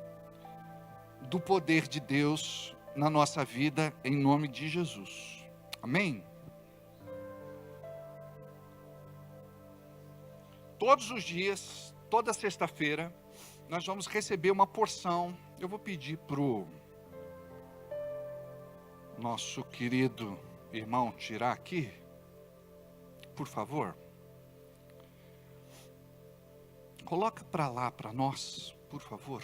do poder de Deus na nossa vida, em nome de Jesus. Amém? Todos os dias, toda sexta-feira, nós vamos receber uma porção. Eu vou pedir para o nosso querido irmão tirar aqui, por favor. Coloca para lá para nós, por favor.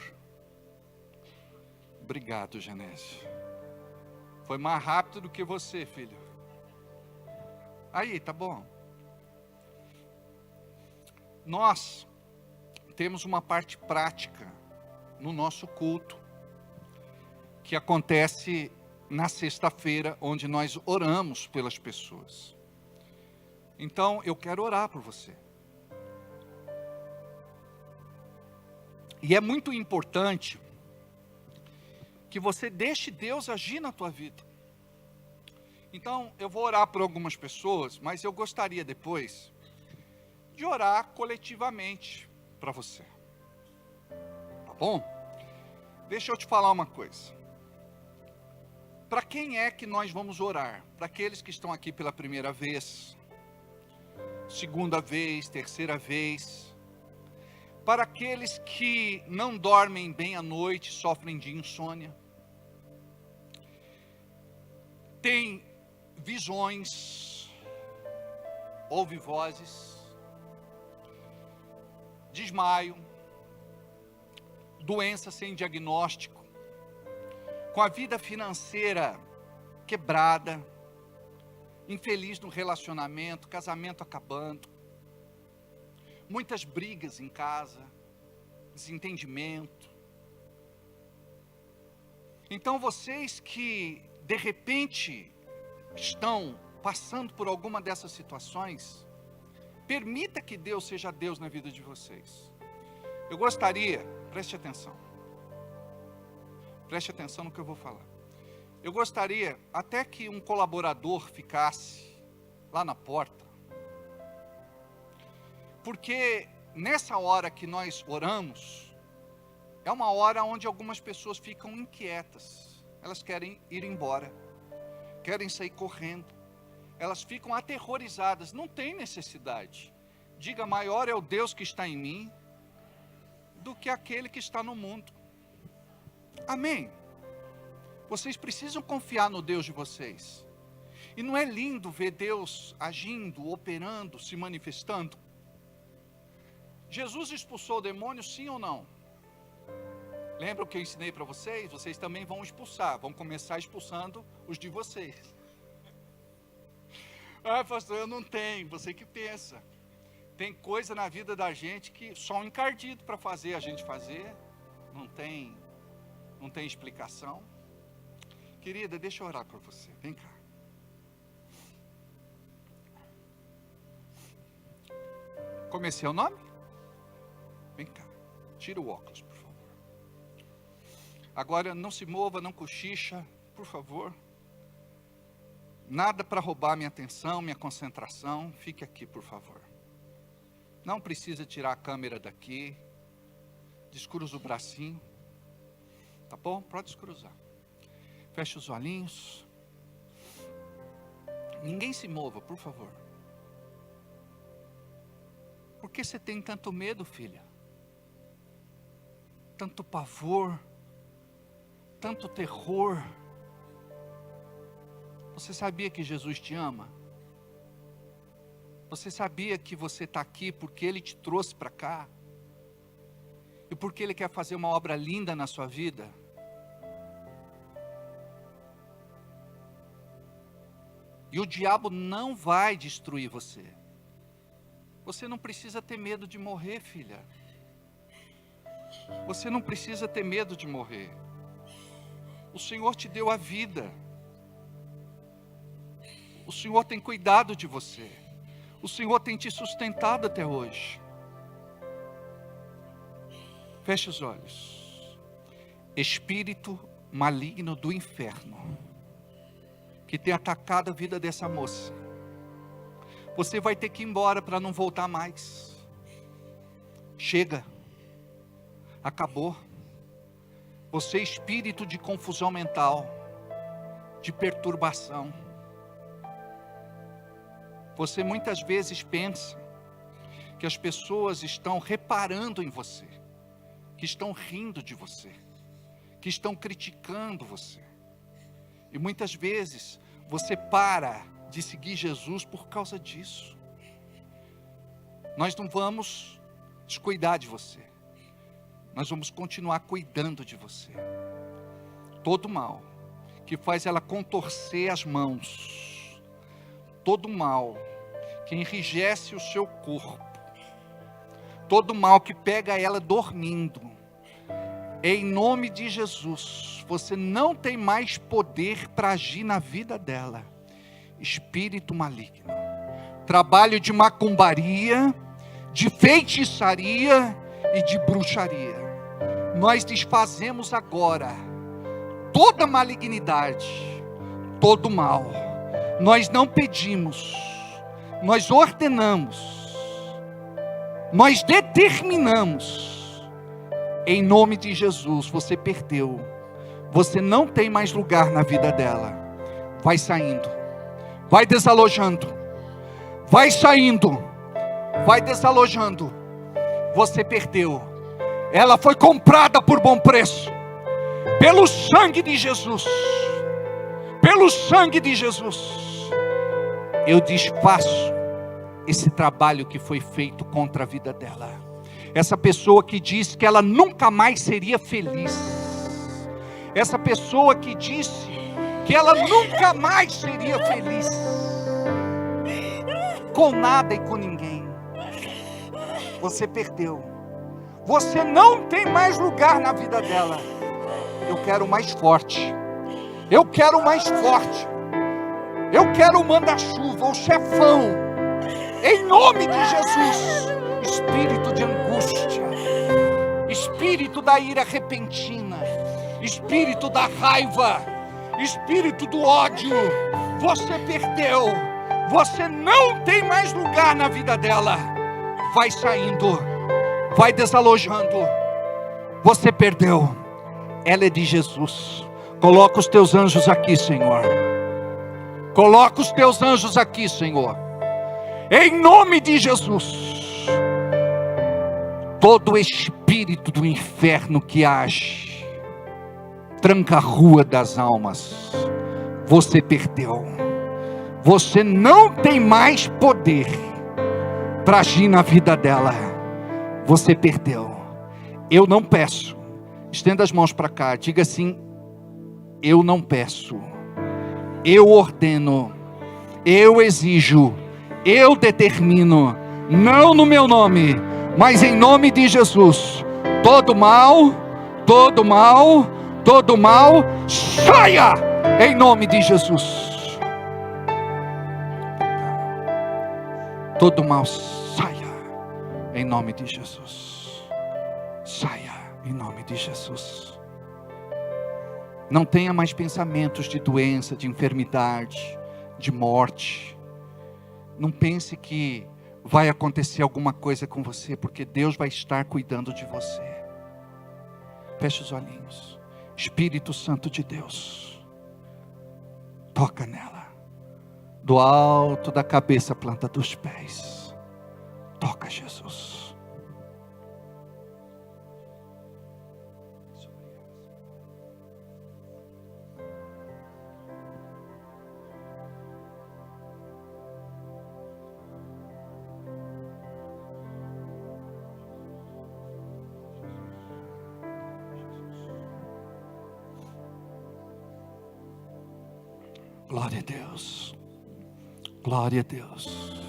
Obrigado, Genésio. Foi mais rápido do que você, filho. Aí, tá bom. Nós temos uma parte prática no nosso culto, que acontece na sexta-feira, onde nós oramos pelas pessoas. Então, eu quero orar por você. E é muito importante que você deixe Deus agir na tua vida. Então, eu vou orar por algumas pessoas, mas eu gostaria depois de orar coletivamente para você. Tá bom? Deixa eu te falar uma coisa. Para quem é que nós vamos orar? Para aqueles que estão aqui pela primeira vez, segunda vez, terceira vez. Para aqueles que não dormem bem à noite, sofrem de insônia. Tem visões, ouve vozes, desmaio, doença sem diagnóstico, com a vida financeira quebrada, infeliz no relacionamento, casamento acabando, muitas brigas em casa, desentendimento. Então vocês que de repente estão passando por alguma dessas situações, permita que Deus seja Deus na vida de vocês. Eu gostaria, preste atenção no que eu vou falar. Eu gostaria até que um colaborador ficasse lá na porta, porque nessa hora que nós oramos, é uma hora onde algumas pessoas ficam inquietas, elas querem ir embora, querem sair correndo, elas ficam aterrorizadas, não tem necessidade. Diga, maior é o Deus que está em mim do que aquele que está no mundo. Amém? Vocês precisam confiar no Deus de vocês. E não é lindo ver Deus agindo, operando, se manifestando? Jesus expulsou o demônio, sim ou não? Lembra o que eu ensinei para vocês? Vocês também vão expulsar, vão começar expulsando os de vocês. Ah, pastor, eu não tenho, você que pensa. Tem coisa na vida da gente que só um encardido para fazer a gente fazer, não tem explicação. Querida, deixa eu orar por você, vem cá. Como é seu nome? Vem cá, tira o óculos, por favor. Agora não se mova, não cochicha, por favor. Nada para roubar minha atenção, minha concentração, fique aqui, por favor. Não precisa tirar a câmera daqui. Descruza o bracinho. Tá bom? Pode descruzar. Feche os olhinhos. Ninguém se mova, por favor. Por que você tem tanto medo, filha? Tanto pavor, tanto terror. Você sabia que Jesus te ama? Você sabia que você está aqui porque Ele te trouxe para cá? E porque Ele quer fazer uma obra linda na sua vida? E o diabo não vai destruir você. Você não precisa ter medo de morrer, filha. Você não precisa ter medo de morrer. O Senhor te deu a vida. O Senhor tem cuidado de você. O Senhor tem te sustentado até hoje. Feche os olhos. Espírito maligno do inferno, que tem atacado a vida dessa moça. Você vai ter que ir embora para não voltar mais. Chega. Acabou. Você é espírito de confusão mental, de perturbação. Você muitas vezes pensa que as pessoas estão reparando em você, que estão rindo de você, que estão criticando você. E muitas vezes você para de seguir Jesus por causa disso. Nós não vamos descuidar de você. Nós vamos continuar cuidando de você. Todo mal que faz ela contorcer as mãos, todo mal que enrijece o seu corpo, todo mal que pega ela dormindo, em nome de Jesus, você não tem mais poder para agir na vida dela. Espírito maligno, trabalho de macumbaria, de feitiçaria e de bruxaria, nós desfazemos agora toda malignidade, todo mal. Nós não pedimos, nós ordenamos, nós determinamos, em nome de Jesus. Você perdeu, você não tem mais lugar na vida dela. Vai saindo, vai desalojando, vai saindo, vai desalojando. Você perdeu, ela foi comprada por bom preço, pelo sangue de Jesus, pelo sangue de Jesus. Eu desfaço esse trabalho que foi feito contra a vida dela. Essa pessoa que disse que ela nunca mais seria feliz, essa pessoa que disse que ela nunca mais seria feliz, com nada e com ninguém. Você perdeu, você não tem mais lugar na vida dela. Eu quero mais forte, eu quero mais forte, Eu quero o manda-chuva, o chefão, em nome de Jesus. Espírito de angústia, espírito da ira repentina, espírito da raiva, espírito do ódio, você perdeu. Você não tem mais lugar na vida dela. Vai saindo, vai desalojando. Você perdeu. Ela é de Jesus. Coloca os teus anjos aqui, Senhor. Coloca os teus anjos aqui, Senhor. Em nome de Jesus. Todo espírito do inferno que age, tranca a rua das almas. Você perdeu. Você não tem mais poder para agir na vida dela. Você perdeu. Eu não peço. Estenda as mãos para cá. Diga assim: eu não peço. Eu ordeno. Eu exijo. Eu determino. Não no meu nome, mas em nome de Jesus. Todo mal, todo mal, todo mal, saia em nome de Jesus. Todo mal saia em nome de Jesus. Saia em nome de Jesus. Não tenha mais pensamentos de doença, de enfermidade, de morte. Não pense que vai acontecer alguma coisa com você, porque Deus vai estar cuidando de você. Feche os olhinhos. Espírito Santo de Deus, toca nela. Do alto da cabeça à planta dos pés. Toca, Jesus. Glória a Deus. Glória a Deus.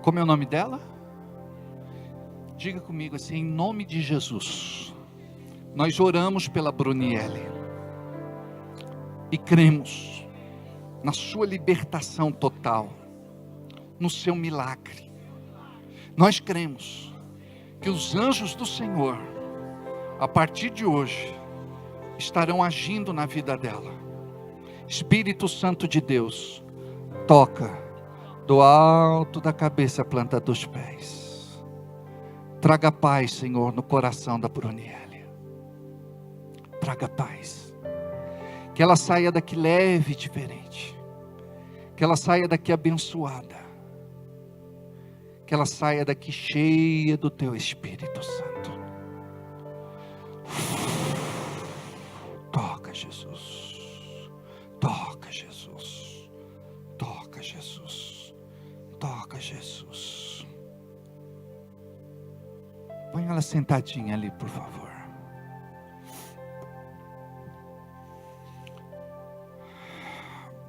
Como é o nome dela? Diga comigo assim: em nome de Jesus. Nós oramos pela Bruniele e cremos na sua libertação total, no seu milagre. Nós cremos que os anjos do Senhor, a partir de hoje, estarão agindo na vida dela. Espírito Santo de Deus, toca do alto da cabeça à planta dos pés. Traga paz, Senhor, no coração da Bruniele. Traga paz. Que ela saia daqui leve e diferente. Que ela saia daqui abençoada. Que ela saia daqui cheia do Teu Espírito Santo. Toca, Jesus. Toca, Jesus. Toca, Jesus. Toca, Jesus. Põe ela sentadinha ali, por favor.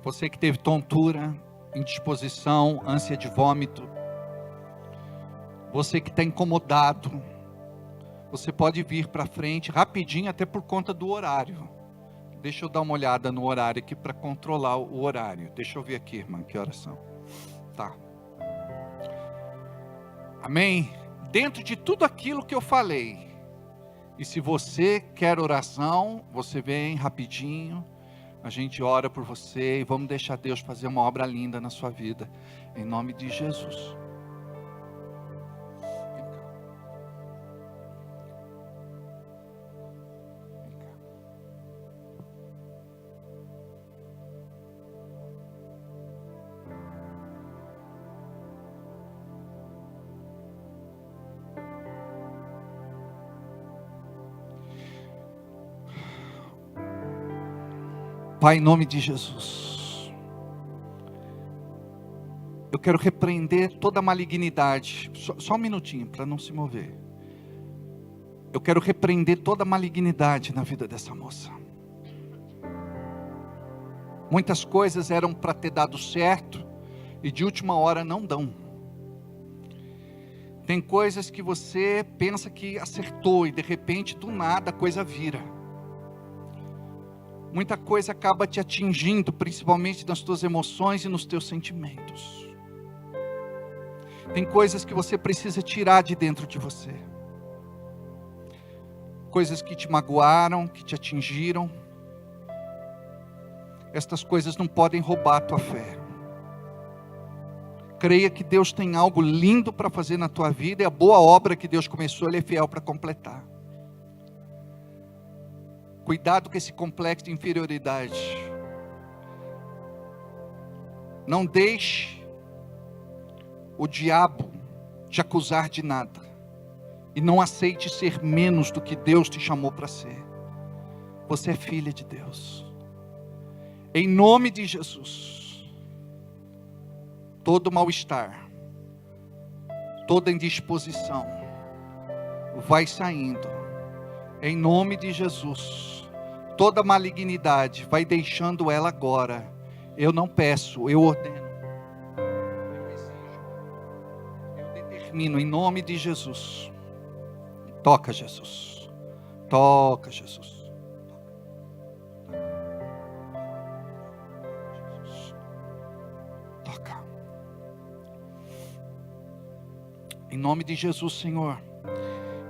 Você que teve tontura, indisposição, ânsia de vômito. Você que está incomodado. Você pode vir para frente rapidinho, até por conta do horário. Deixa eu dar uma olhada no horário aqui para controlar o horário. Deixa eu ver aqui, irmã, que horas são. Tá. Amém? Dentro de tudo aquilo que eu falei. E se você quer oração, você vem rapidinho. A gente ora por você e vamos deixar Deus fazer uma obra linda na sua vida. Em nome de Jesus. Pai, em nome de Jesus, eu quero repreender toda a malignidade. Só um minutinho, para não se mover. Eu quero repreender toda a malignidade na vida dessa moça. Muitas coisas eram para ter dado certo, e de última hora não dão. Tem coisas que você pensa que acertou, e de repente, do nada, a coisa vira. muita coisa acaba te atingindo, principalmente nas tuas emoções e nos teus sentimentos. Tem coisas que você precisa tirar de dentro de você. Coisas que te magoaram, que te atingiram. Estas coisas não podem roubar a tua fé. Creia que Deus tem algo lindo para fazer na tua vida, e a boa obra que Deus começou, Ele é fiel para completar. Cuidado com esse complexo de inferioridade. Não deixe o diabo te acusar de nada. E não aceite ser menos do que Deus te chamou para ser. Você é filha de Deus. Em nome de Jesus, todo mal-estar, toda indisposição, vai saindo. Em nome de Jesus, toda malignidade, vai deixando ela agora. Eu não peço, eu ordeno. Eu exijo. Eu determino em nome de Jesus. Toca, Jesus. Toca, Jesus. Toca. Em nome de Jesus, Senhor,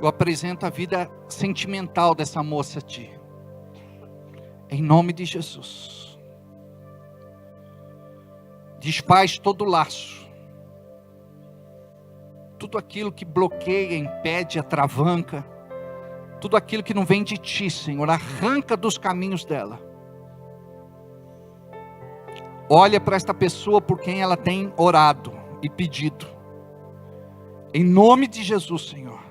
eu apresento a vida sentimental dessa moça a Ti. Em nome de Jesus. Desfaz todo laço. Tudo aquilo que bloqueia, impede, atravanca. Tudo aquilo que não vem de Ti, Senhor. Arranca dos caminhos dela. Olha para esta pessoa por quem ela tem orado e pedido. Em nome de Jesus, Senhor.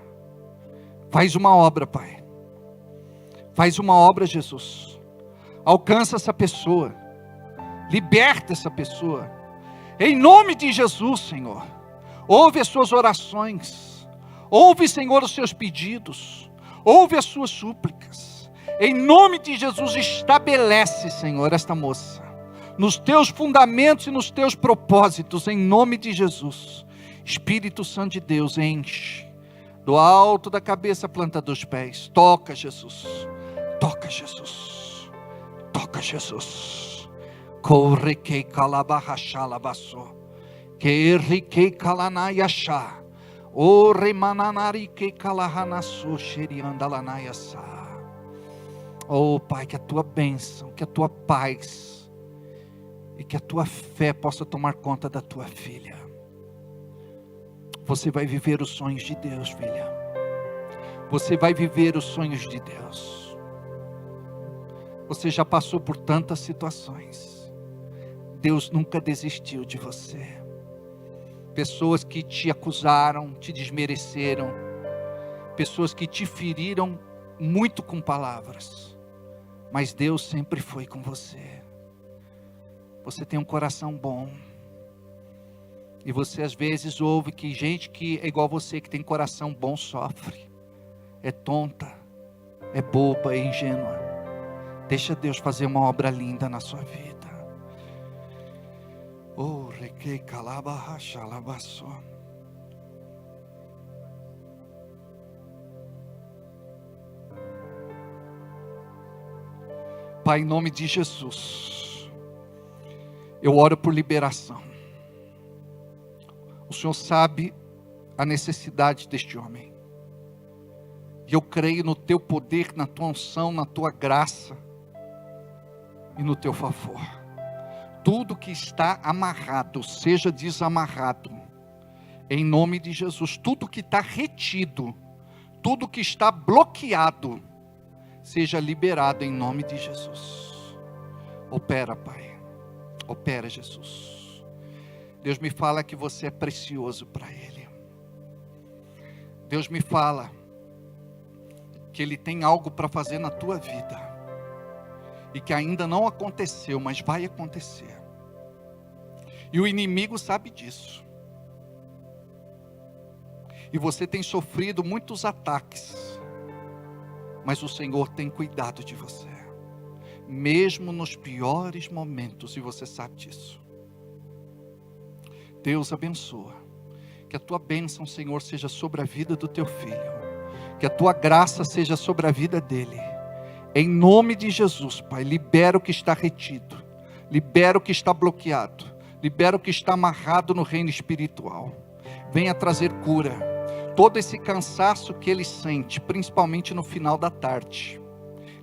Faz uma obra, Pai. Faz uma obra, Jesus. Alcança essa pessoa. Liberta essa pessoa. Em nome de Jesus, Senhor. Ouve as suas orações. Ouve, Senhor, os seus pedidos. Ouve as suas súplicas. Em nome de Jesus, estabelece, Senhor, esta moça. Nos teus fundamentos e nos teus propósitos. Em nome de Jesus. Espírito Santo de Deus, enche. Do alto da cabeça à planta dos pés. Toca, Jesus. Toca, Jesus. Toca, Jesus. Corre que calabarrachalabaço. Que rique calanayachá. O remananari que calahanaço xeriandalanayasa. Oh, Pai, que a tua bênção, que a tua paz e que a tua fé possa tomar conta da tua filha. Você vai viver os sonhos de Deus, filha. Você vai viver os sonhos de Deus. Você já passou por tantas situações. Deus nunca desistiu de você. Pessoas que te acusaram, te desmereceram. Pessoas que te feriram muito com palavras. Mas Deus sempre foi com você. Você tem um coração bom. E você às vezes ouve que gente que é igual você, que tem coração bom, sofre. É tonta, é boba, é ingênua. Deixa Deus fazer uma obra linda na sua vida. Oh, requei calabarrachalabaço. Pai, em nome de Jesus, eu oro por liberação. O Senhor sabe a necessidade deste homem. E eu creio no teu poder, na tua unção, na tua graça e no teu favor. Tudo que está amarrado, seja desamarrado. Em nome de Jesus. Tudo que está retido, tudo que está bloqueado, seja liberado em nome de Jesus. Opera, Pai. Opera, Jesus. Deus me fala que você é precioso para Ele. Deus me fala que Ele tem algo para fazer na tua vida. E que ainda não aconteceu, mas vai acontecer. E o inimigo sabe disso. E você tem sofrido muitos ataques. Mas o Senhor tem cuidado de você. Mesmo nos piores momentos, e você sabe disso. Deus abençoa. Que a tua bênção, Senhor, seja sobre a vida do teu filho. Que a tua graça seja sobre a vida dele. Em nome de Jesus, Pai, libera o que está retido, libera o que está bloqueado, libera o que está amarrado no reino espiritual. Venha trazer cura. Todo esse cansaço que ele sente, principalmente no final da tarde,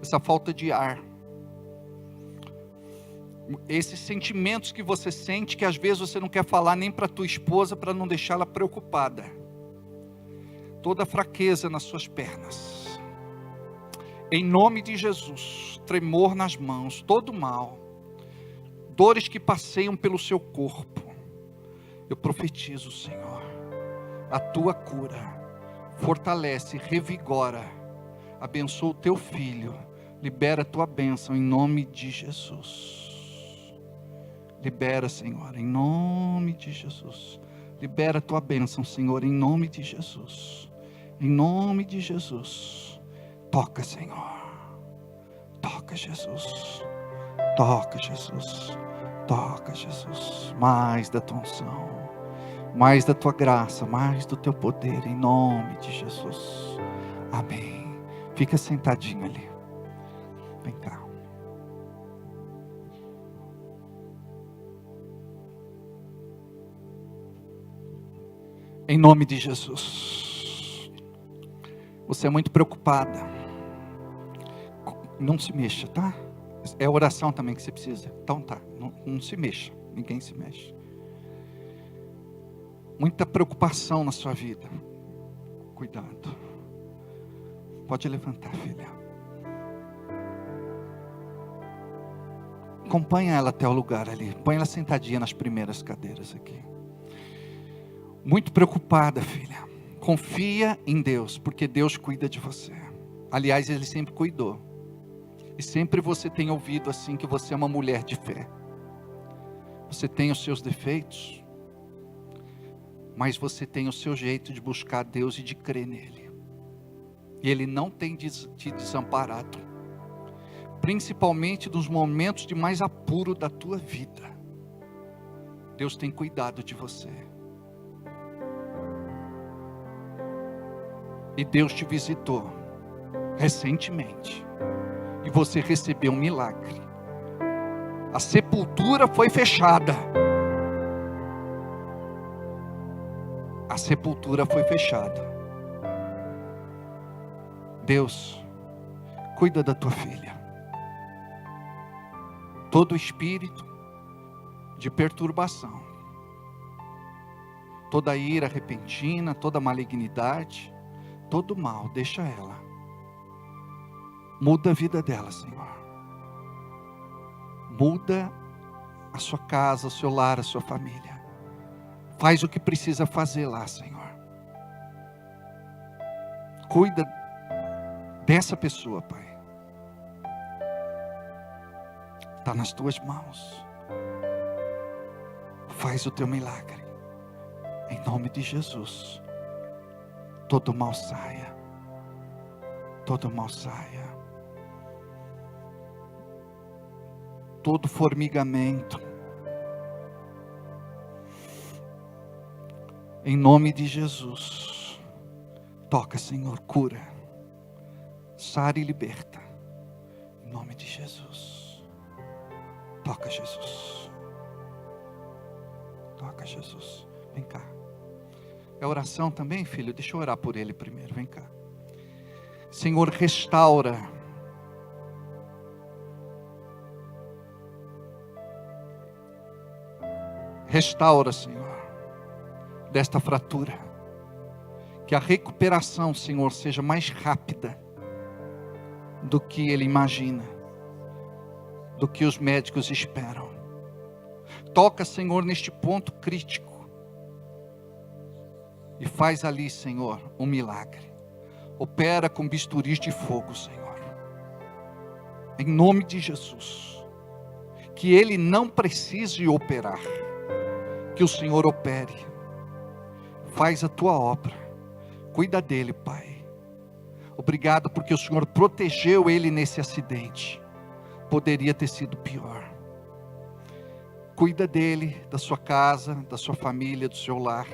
essa falta de ar, esses sentimentos que você sente, que às vezes você não quer falar nem para a tua esposa, para não deixá-la preocupada, toda fraqueza nas suas pernas, em nome de Jesus, tremor nas mãos, todo mal, dores que passeiam pelo seu corpo, eu profetizo, Senhor, a tua cura, fortalece, revigora, abençoa o teu filho, libera a tua bênção em nome de Jesus. Libera, Senhor, em nome de Jesus. Libera a tua bênção, Senhor, em nome de Jesus. Em nome de Jesus. Toca, Senhor. Toca, Jesus. Toca, Jesus. Toca, Jesus. Mais da tua unção, mais da tua graça, mais do teu poder, em nome de Jesus. Amém. Fica sentadinho ali. Vem cá. Em nome de Jesus. Você é muito preocupada. Não se mexa, tá? É oração também que você precisa. Então tá, não se mexa. Ninguém se mexe. Muita preocupação na sua vida. Cuidado. Pode levantar, filha. Acompanha ela até o lugar ali. Põe ela sentadinha nas primeiras cadeiras aqui. Muito preocupada, filha. Confia em Deus, porque Deus cuida de você. Aliás, Ele sempre cuidou. E sempre você tem ouvido assim, que você é uma mulher de fé. Você tem os seus defeitos, mas você tem o seu jeito de buscar Deus e de crer nele. E Ele não tem te desamparado. Principalmente nos momentos de mais apuro da tua vida. Deus tem cuidado de você. E Deus te visitou recentemente. E você recebeu um milagre. A sepultura foi fechada. A sepultura foi fechada. Deus, cuida da tua filha. Todo espírito de perturbação, toda ira repentina, toda malignidade, todo mal, deixa ela. Muda a vida dela, Senhor. Muda a sua casa, o seu lar, a sua família. Faz o que precisa fazer lá, Senhor. Cuida dessa pessoa, Pai. Está nas tuas mãos. Faz o teu milagre. Em nome de Jesus. Todo mal saia. Todo mal saia. Todo formigamento, em nome de Jesus, toca, Senhor, cura, sara e liberta, em nome de Jesus. Toca, Jesus. Toca, Jesus. Vem cá. É oração também, filho? Deixa eu orar por ele primeiro. Vem cá. Senhor, restaura restaura, Senhor, desta fratura. Que a recuperação, Senhor, seja mais rápida do que ele imagina, do que os médicos esperam. Toca, Senhor, neste ponto crítico e faz ali, Senhor, um milagre. Opera com bisturis de fogo, Senhor, em nome de Jesus. Que ele não precise operar, que o Senhor opere. Faz a tua obra. Cuida dele, Pai. Obrigado porque o Senhor protegeu ele nesse acidente. Poderia ter sido pior. Cuida dele, da sua casa, da sua família, do seu lar.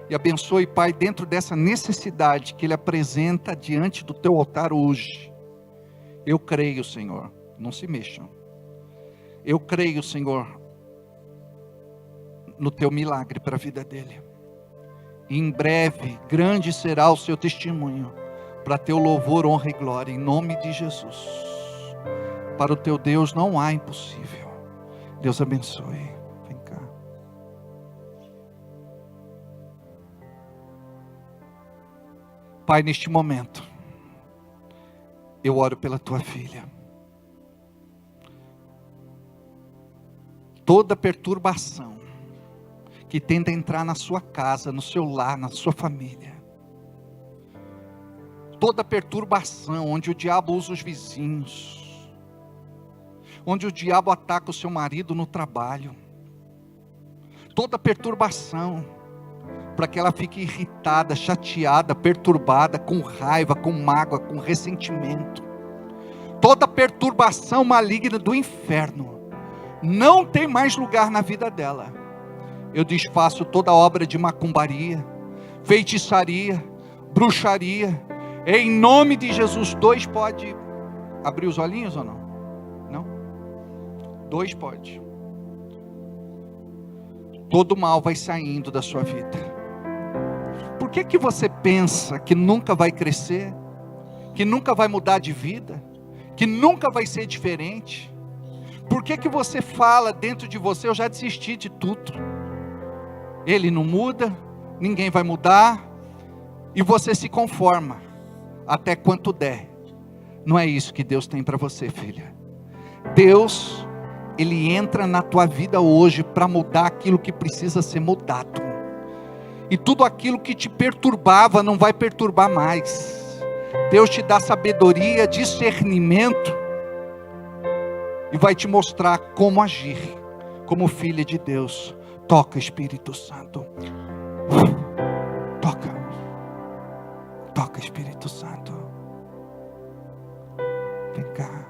E abençoe, Pai, dentro dessa necessidade que ele apresenta diante do teu altar hoje. Eu creio, Senhor, não se mexam. Eu creio, Senhor, no teu milagre para a vida dele. E em breve, grande será o seu testemunho, para teu louvor, honra e glória, em nome de Jesus. Para o teu Deus não há impossível. Deus abençoe. Vem cá. Pai, neste momento, eu oro pela tua filha. Toda perturbação que tenta entrar na sua casa, no seu lar, na sua família. Toda perturbação onde o diabo usa os vizinhos. Onde o diabo ataca o seu marido no trabalho. Toda perturbação para que ela fique irritada, chateada, perturbada, com raiva, com mágoa, com ressentimento. Toda perturbação maligna do inferno não tem mais lugar na vida dela. Eu desfaço toda obra de macumbaria, feitiçaria, bruxaria, em nome de Jesus. 2 pode abrir os olhinhos ou não? Não? 2 pode. Todo mal vai saindo da sua vida. Por que você pensa que nunca vai crescer? Que nunca vai mudar de vida? Que nunca vai ser diferente? Por que você fala dentro de você, eu já desisti de tudo? Ele não muda, ninguém vai mudar, e você se conforma, até quanto der. Não é isso que Deus tem para você, filha. Deus, Ele entra na tua vida hoje, para mudar aquilo que precisa ser mudado, e tudo aquilo que te perturbava, não vai perturbar mais. Deus te dá sabedoria, discernimento, e vai te mostrar como agir, como filha de Deus. Toca, Espírito Santo. Toca. Toca, Espírito Santo. Vem cá.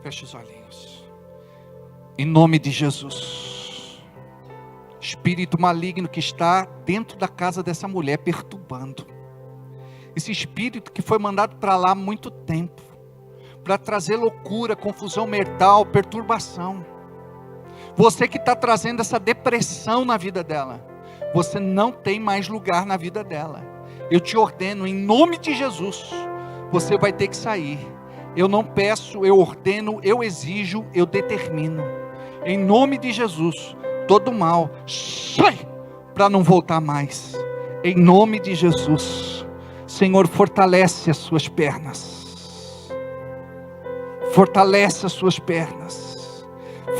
Feche os olhinhos. Em nome de Jesus. Espírito maligno que está dentro da casa dessa mulher, perturbando. Esse espírito que foi mandado para lá há muito tempo, para trazer loucura, confusão mental, perturbação. Você que está trazendo essa depressão na vida dela, você não tem mais lugar na vida dela. Eu te ordeno, em nome de Jesus, você vai ter que sair. Eu não peço, eu ordeno, eu exijo, eu determino. Em nome de Jesus, todo mal, sai, para não voltar mais. Em nome de Jesus. Senhor, fortalece as suas pernas. Fortalece as suas pernas.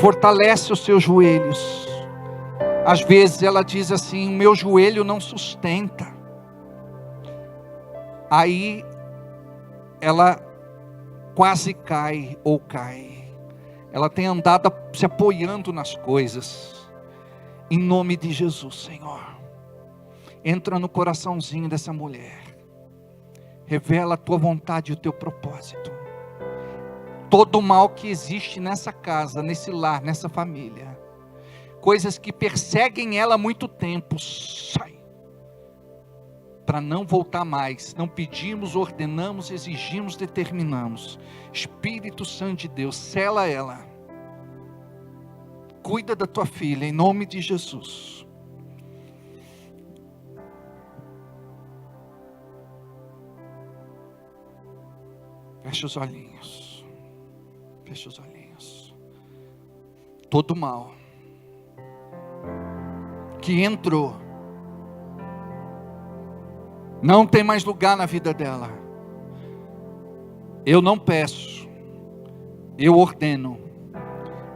Fortalece os seus joelhos. Às vezes ela diz assim: meu joelho não sustenta. Aí ela quase cai ou cai. Ela tem andado se apoiando nas coisas. Em nome de Jesus, Senhor, entra no coraçãozinho dessa mulher. Revela a tua vontade e o teu propósito. Todo o mal que existe nessa casa, nesse lar, nessa família, coisas que perseguem ela há muito tempo, sai, para não voltar mais. Não pedimos, ordenamos, exigimos, determinamos. Espírito Santo de Deus, sela ela. Cuida da tua filha, em nome de Jesus. Fecha os olhinhos. Fecha os olhinhos. Todo mal que entrou não tem mais lugar na vida dela. Eu não peço, eu ordeno,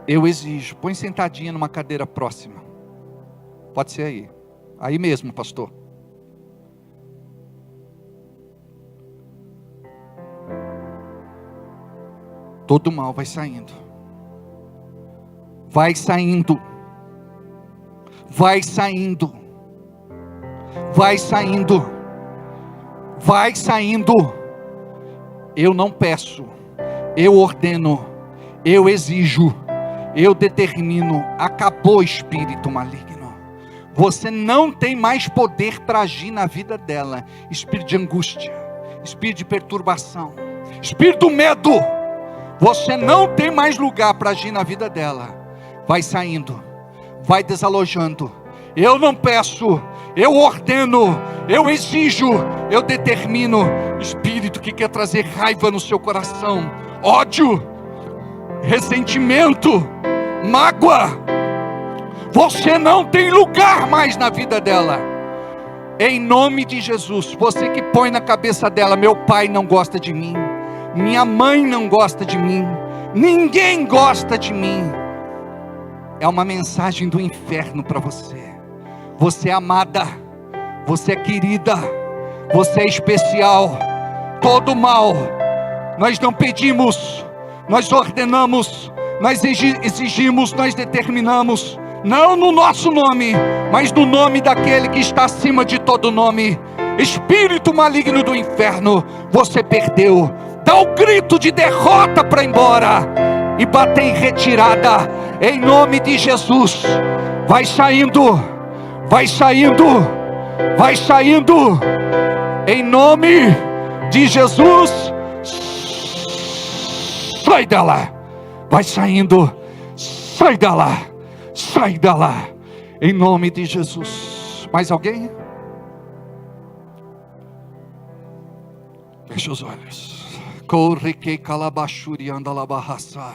eu exijo. Põe sentadinha numa cadeira próxima. Pode ser aí. Aí mesmo, pastor. Todo mal vai saindo. Vai saindo. Vai saindo. Vai saindo. Vai saindo. Eu não peço, eu ordeno, eu exijo, eu determino, acabou espírito maligno. Você não tem mais poder para agir na vida dela. Espírito de angústia, espírito de perturbação, espírito do medo, você não tem mais lugar para agir na vida dela. Vai saindo, vai desalojando. Eu não peço, eu ordeno, eu exijo, eu determino. Espírito que quer trazer raiva no seu coração, ódio, ressentimento, mágoa, você não tem lugar mais na vida dela. Em nome de Jesus. Você que põe na cabeça dela: meu pai não gosta de mim, minha mãe não gosta de mim, ninguém gosta de mim. É uma mensagem do inferno para você. Você é amada, você é querida, você é especial. Todo mal nós não pedimos, nós ordenamos, nós exigimos, nós determinamos, não no nosso nome, mas no nome daquele que está acima de todo nome. Espírito maligno do inferno, você perdeu. Dá o grito de derrota para ir embora e bater em retirada, em nome de Jesus. Vai saindo, vai saindo, vai saindo, em nome de Jesus. Sai dela, vai saindo, sai dela, sai dela, em nome de Jesus. Mais alguém? Feche os olhos. Corre que calabachuri anda la barraça.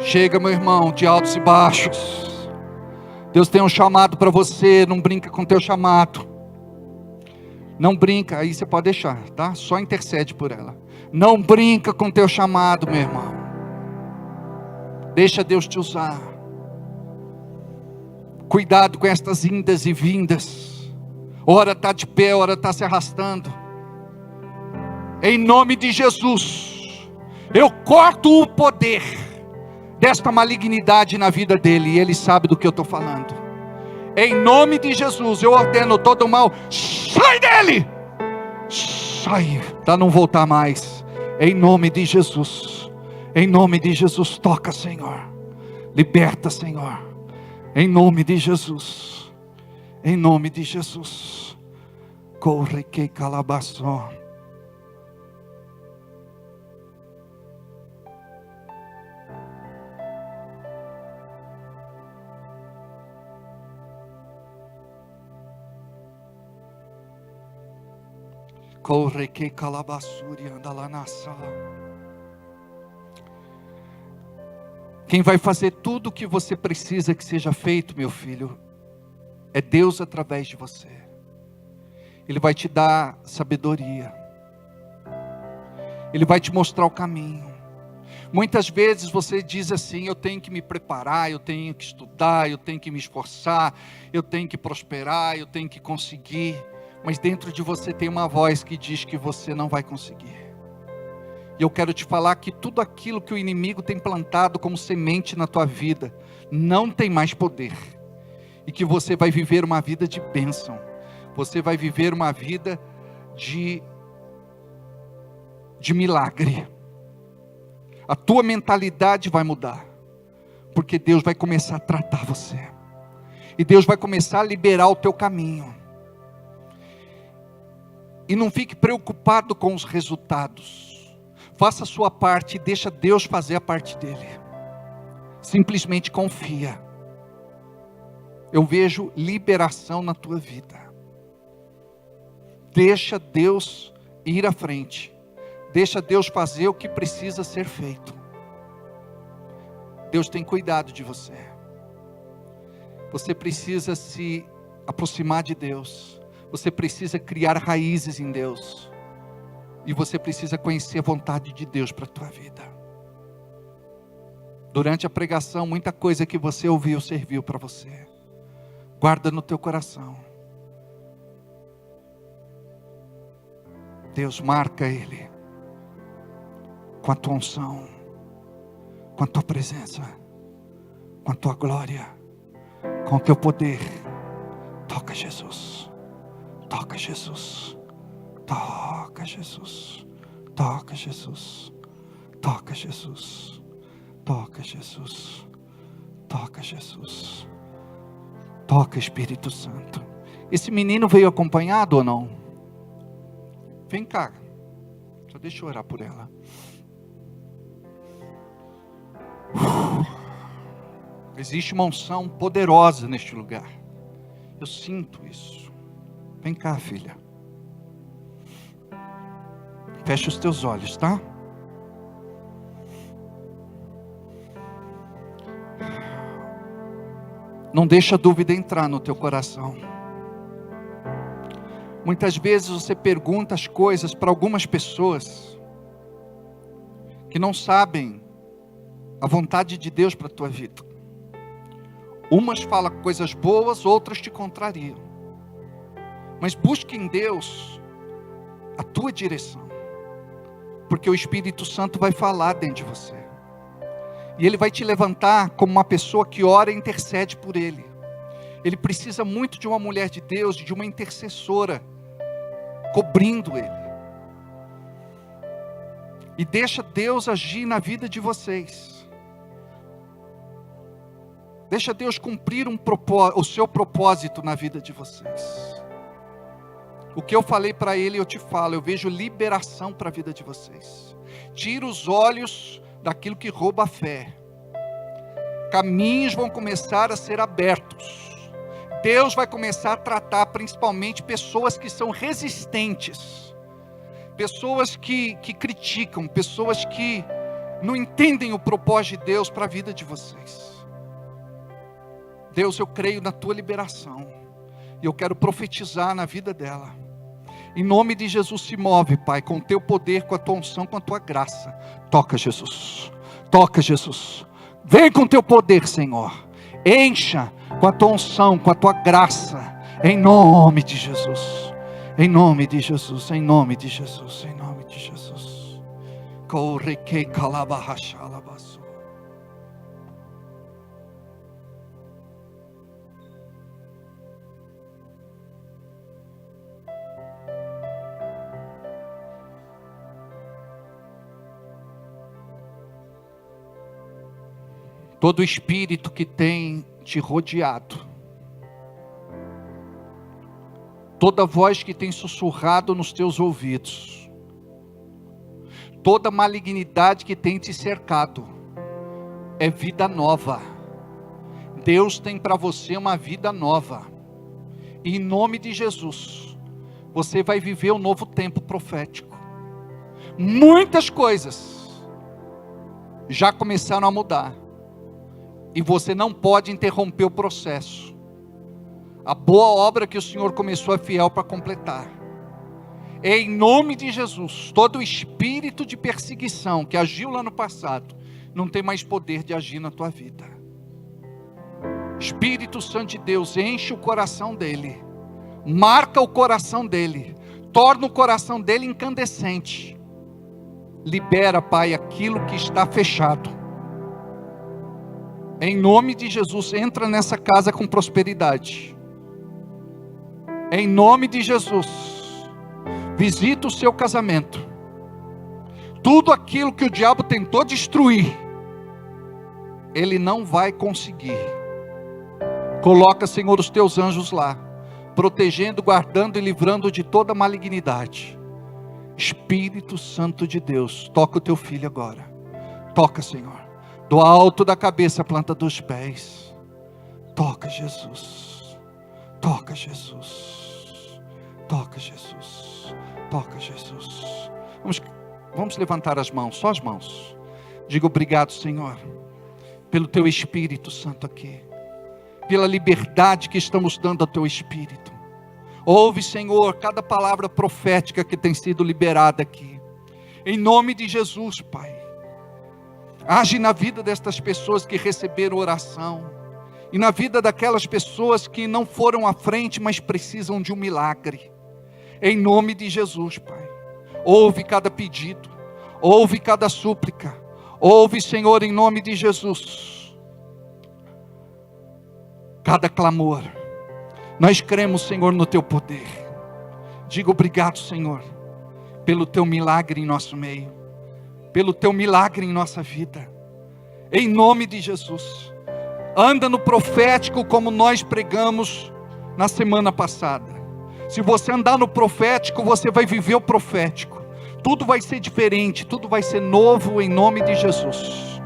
Chega, meu irmão, de altos e baixos. Deus tem um chamado para você. Não brinca com teu chamado. Não brinca, aí você pode deixar, tá? Só intercede por ela. Não brinca com teu chamado, meu irmão. Deixa Deus te usar. Cuidado com estas indas e vindas. Ora está de pé, ora está se arrastando. Em nome de Jesus, eu corto o poder desta malignidade na vida dele, e ele sabe do que eu estou falando. Em nome de Jesus, eu ordeno todo o mal, sai dele, sai, para não voltar mais. Em nome de Jesus, em nome de Jesus, toca, Senhor, liberta, Senhor, em nome de Jesus, em nome de Jesus. Corre que calabaçou. Corre que calabaçuri anda lá na sala. Quem vai fazer tudo o que você precisa que seja feito, meu filho, é Deus através de você. Ele vai te dar sabedoria. Ele vai te mostrar o caminho. Muitas vezes você diz assim: eu tenho que me preparar, eu tenho que estudar, eu tenho que me esforçar, eu tenho que prosperar, eu tenho que conseguir. Mas dentro de você tem uma voz que diz que você não vai conseguir. E eu quero te falar que tudo aquilo que o inimigo tem plantado como semente na tua vida não tem mais poder. E que você vai viver uma vida de bênção. Você vai viver uma vida de milagre. A tua mentalidade vai mudar. Porque Deus vai começar a tratar você. E Deus vai começar a liberar o teu caminho. E não fique preocupado com os resultados. Faça a sua parte e deixa Deus fazer a parte dele. Simplesmente confia. Eu vejo liberação na tua vida. Deixa Deus ir à frente. Deixa Deus fazer o que precisa ser feito. Deus tem cuidado de você. Você precisa se aproximar de Deus. Você precisa criar raízes em Deus. E você precisa conhecer a vontade de Deus para a tua vida. Durante a pregação, muita coisa que você ouviu serviu para você. Guarda no teu coração. Deus marca ele com a tua unção, com a tua presença, com a tua glória, com o teu poder. Toca Jesus. Toca Jesus, toca Jesus, toca Jesus, toca Jesus, Toca, Jesus. Toca, Jesus. Toca, Espírito Santo. Esse menino veio acompanhado ou não? Vem cá. Só deixa eu orar por ela. Existe uma unção poderosa neste lugar. Eu sinto isso. Vem cá, filha. Fecha os teus olhos, tá? Não deixa a dúvida entrar no teu coração. Muitas vezes você pergunta as coisas para algumas pessoas que não sabem a vontade de Deus para a tua vida. Umas falam coisas boas, outras te contrariam. Mas busque em Deus a tua direção, porque o Espírito Santo vai falar dentro de você. E Ele vai te levantar como uma pessoa que ora e intercede por Ele. Ele precisa muito de uma mulher de Deus, de uma intercessora, cobrindo Ele. E deixa Deus agir na vida de vocês. Deixa Deus cumprir o seu propósito na vida de vocês. O que eu falei para Ele, eu te falo, eu vejo liberação para a vida de vocês. Tira os olhos daquilo que rouba a fé. Caminhos vão começar a ser abertos. Deus vai começar a tratar principalmente pessoas que são resistentes. Pessoas que criticam, pessoas que não entendem o propósito de Deus para a vida de vocês. Deus, eu creio na tua liberação. E eu quero profetizar na vida dela. Em nome de Jesus, se move, Pai, com o teu poder, com a tua unção, com a tua graça. Toca, Jesus. Toca, Jesus. Vem com o teu poder, Senhor. Encha com a tua unção, com a tua graça. Em nome de Jesus. Em nome de Jesus. Em nome de Jesus. Em nome de Jesus. Corre que calabahashalabasu. Todo espírito que tem te rodeado, toda voz que tem sussurrado nos teus ouvidos, toda malignidade que tem te cercado, é vida nova. Deus tem para você uma vida nova. E em nome de Jesus, você vai viver um novo tempo profético. Muitas coisas já começaram a mudar. E você não pode interromper o processo. A boa obra que o Senhor começou é fiel para completar. Em nome de Jesus, todo espírito de perseguição que agiu lá no passado, não tem mais poder de agir na tua vida. Espírito Santo de Deus, enche o coração dele. Marca o coração dele. Torna o coração dele incandescente. Libera, Pai, aquilo que está fechado. Em nome de Jesus, entra nessa casa com prosperidade. Em nome de Jesus, visita o seu casamento. Tudo aquilo que o diabo tentou destruir, ele não vai conseguir. Coloca, Senhor, os teus anjos lá, protegendo, guardando e livrando de toda malignidade. Espírito Santo de Deus, toca o teu filho agora. Toca, Senhor. Do alto da cabeça, planta dos pés. Toca, Jesus. Toca, Jesus. Toca, Jesus. Toca, Jesus. Vamos levantar as mãos, só as mãos. Diga obrigado, Senhor, pelo teu Espírito Santo aqui. Pela liberdade que estamos dando ao teu Espírito. Ouve, Senhor, cada palavra profética que tem sido liberada aqui. Em nome de Jesus, Pai. Age na vida destas pessoas que receberam oração. E na vida daquelas pessoas que não foram à frente, mas precisam de um milagre. Em nome de Jesus, Pai. Ouve cada pedido. Ouve cada súplica. Ouve, Senhor, em nome de Jesus. Cada clamor. Nós cremos, Senhor, no teu poder. Diga obrigado, Senhor, pelo teu milagre em nosso meio. Pelo teu milagre em nossa vida. Em nome de Jesus. Anda no profético como nós pregamos na semana passada. Se você andar no profético, você vai viver o profético. Tudo vai ser diferente, tudo vai ser novo em nome de Jesus.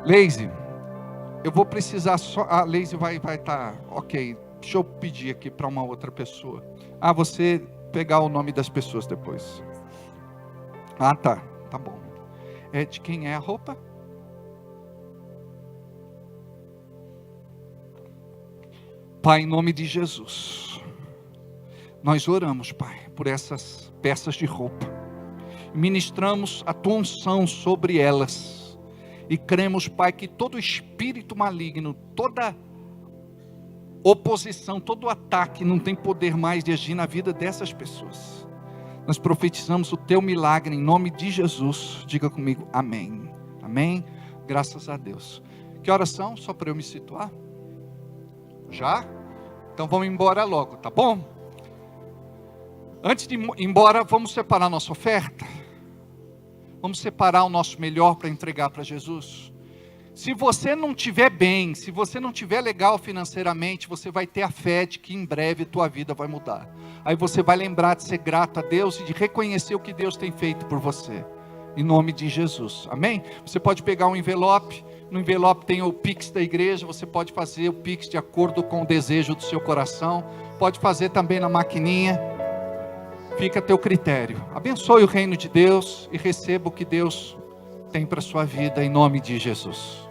Leise, eu vou precisar só... A Leise vai estar... Ok, deixa eu pedir aqui para uma outra pessoa. Você pegar o nome das pessoas depois. Tá bom. De quem é a roupa? Pai, em nome de Jesus, nós oramos, Pai, por essas peças de roupa. Ministramos a tua unção sobre elas. E cremos, Pai, que todo espírito maligno, toda oposição, todo ataque não tem poder mais de agir na vida dessas pessoas. Nós profetizamos o teu milagre em nome de Jesus. Diga comigo, amém. Amém? Graças a Deus. Que horas são? Só para eu me situar. Já? Então vamos embora logo, tá bom? Antes de ir embora, vamos separar nossa oferta. Vamos separar o nosso melhor para entregar para Jesus. Se você não estiver bem, se você não estiver legal financeiramente, você vai ter a fé de que em breve tua vida vai mudar. Aí você vai lembrar de ser grato a Deus e de reconhecer o que Deus tem feito por você. Em nome de Jesus, amém? Você pode pegar um envelope. No envelope tem o Pix da igreja. Você pode fazer o Pix de acordo com o desejo do seu coração. Pode fazer também na maquininha. Fica a teu critério. Abençoe o reino de Deus e receba o que Deus tem para a sua vida em nome de Jesus.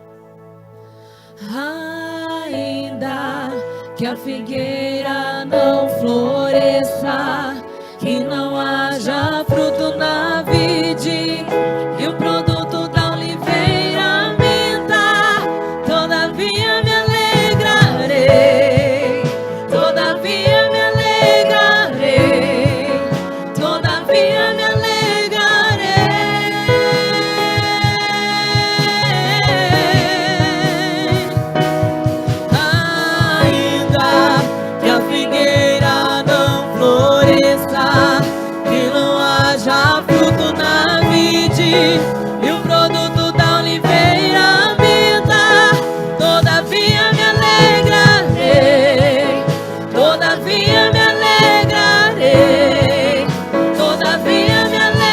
Ainda que a figueira não floresça, que não haja fruto na vide, e o produto da oliveira minta, todavia me alegrarei, todavia me alegrarei, todavia me alegrarei. Ainda que a figueira não floresça, que não haja fruto na vide, e o produto da oliveira minta, todavia me alegrarei, todavia me alegrarei, todavia me alegrarei.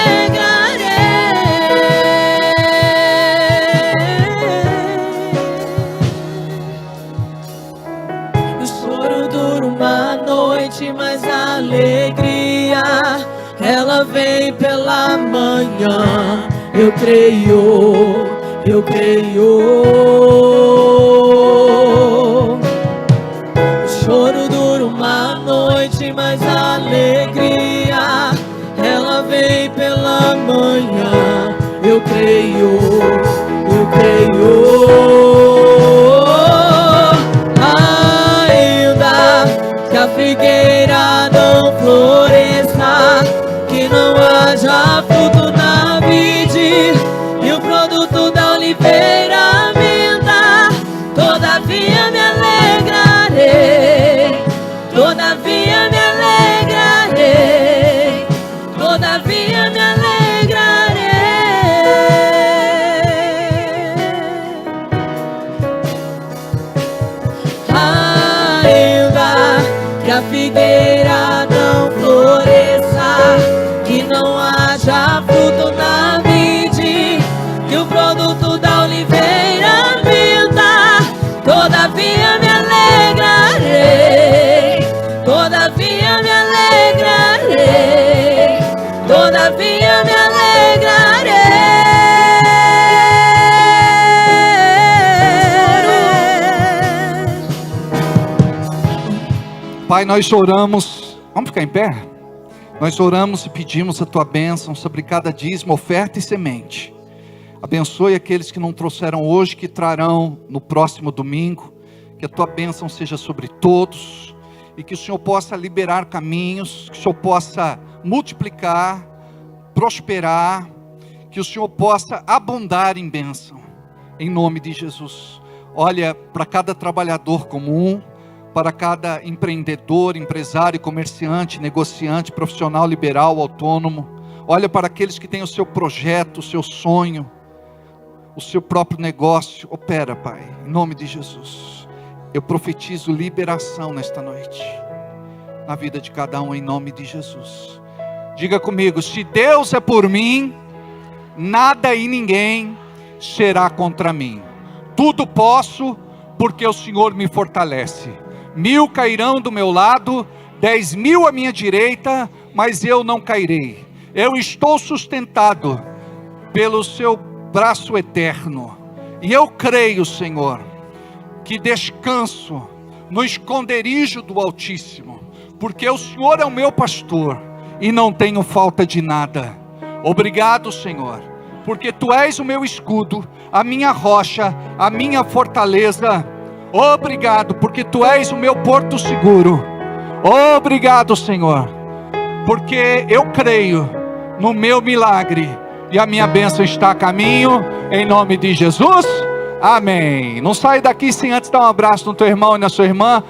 O choro dura uma noite, mas a alegria ela vem pela manhã. Eu creio, eu creio. O choro dura uma noite, mas a alegria ela vem pela manhã. Eu creio, eu creio. Ainda que a figueira não floresça, que não haja fruto na vide, e o produto da oliveira minta, todavia me alegrarei, todavia me alegrarei, todavia me alegrarei. Ainda que a figueira não floresça, que não haja fruto na vide, que o produto da oliveira minta, todavia me alegrarei, todavia me alegrarei, todavia me alegrarei. Pai, nós oramos. Vamos ficar em pé? Nós oramos e pedimos a tua bênção sobre cada dízimo, oferta e semente. Abençoe aqueles que não trouxeram hoje, que trarão no próximo domingo. Que a tua bênção seja sobre todos. E que o Senhor possa liberar caminhos. Que o Senhor possa multiplicar, prosperar. Que o Senhor possa abundar em bênção. Em nome de Jesus. Olha para cada trabalhador comum, para cada empreendedor, empresário, comerciante, negociante, profissional, liberal, autônomo. Olha para aqueles que têm o seu projeto, o seu sonho, o seu próprio negócio. Opera, Pai, em nome de Jesus. Eu profetizo liberação nesta noite, na vida de cada um, em nome de Jesus. Diga comigo: se Deus é por mim, nada e ninguém será contra mim. Tudo posso, porque o Senhor me fortalece. 1000 cairão do meu lado, 10.000 à minha direita, mas eu não cairei. Eu estou sustentado pelo seu braço eterno. E eu creio, Senhor, que descanso no esconderijo do Altíssimo, porque o Senhor é o meu pastor e não tenho falta de nada. Obrigado, Senhor, porque Tu és o meu escudo, a minha rocha, a minha fortaleza. Obrigado, porque Tu és o meu porto seguro. Obrigado, Senhor, porque eu creio no meu milagre e a minha bênção está a caminho, em nome de Jesus. Amém. Não sai daqui sem antes dar um abraço no teu irmão e na sua irmã.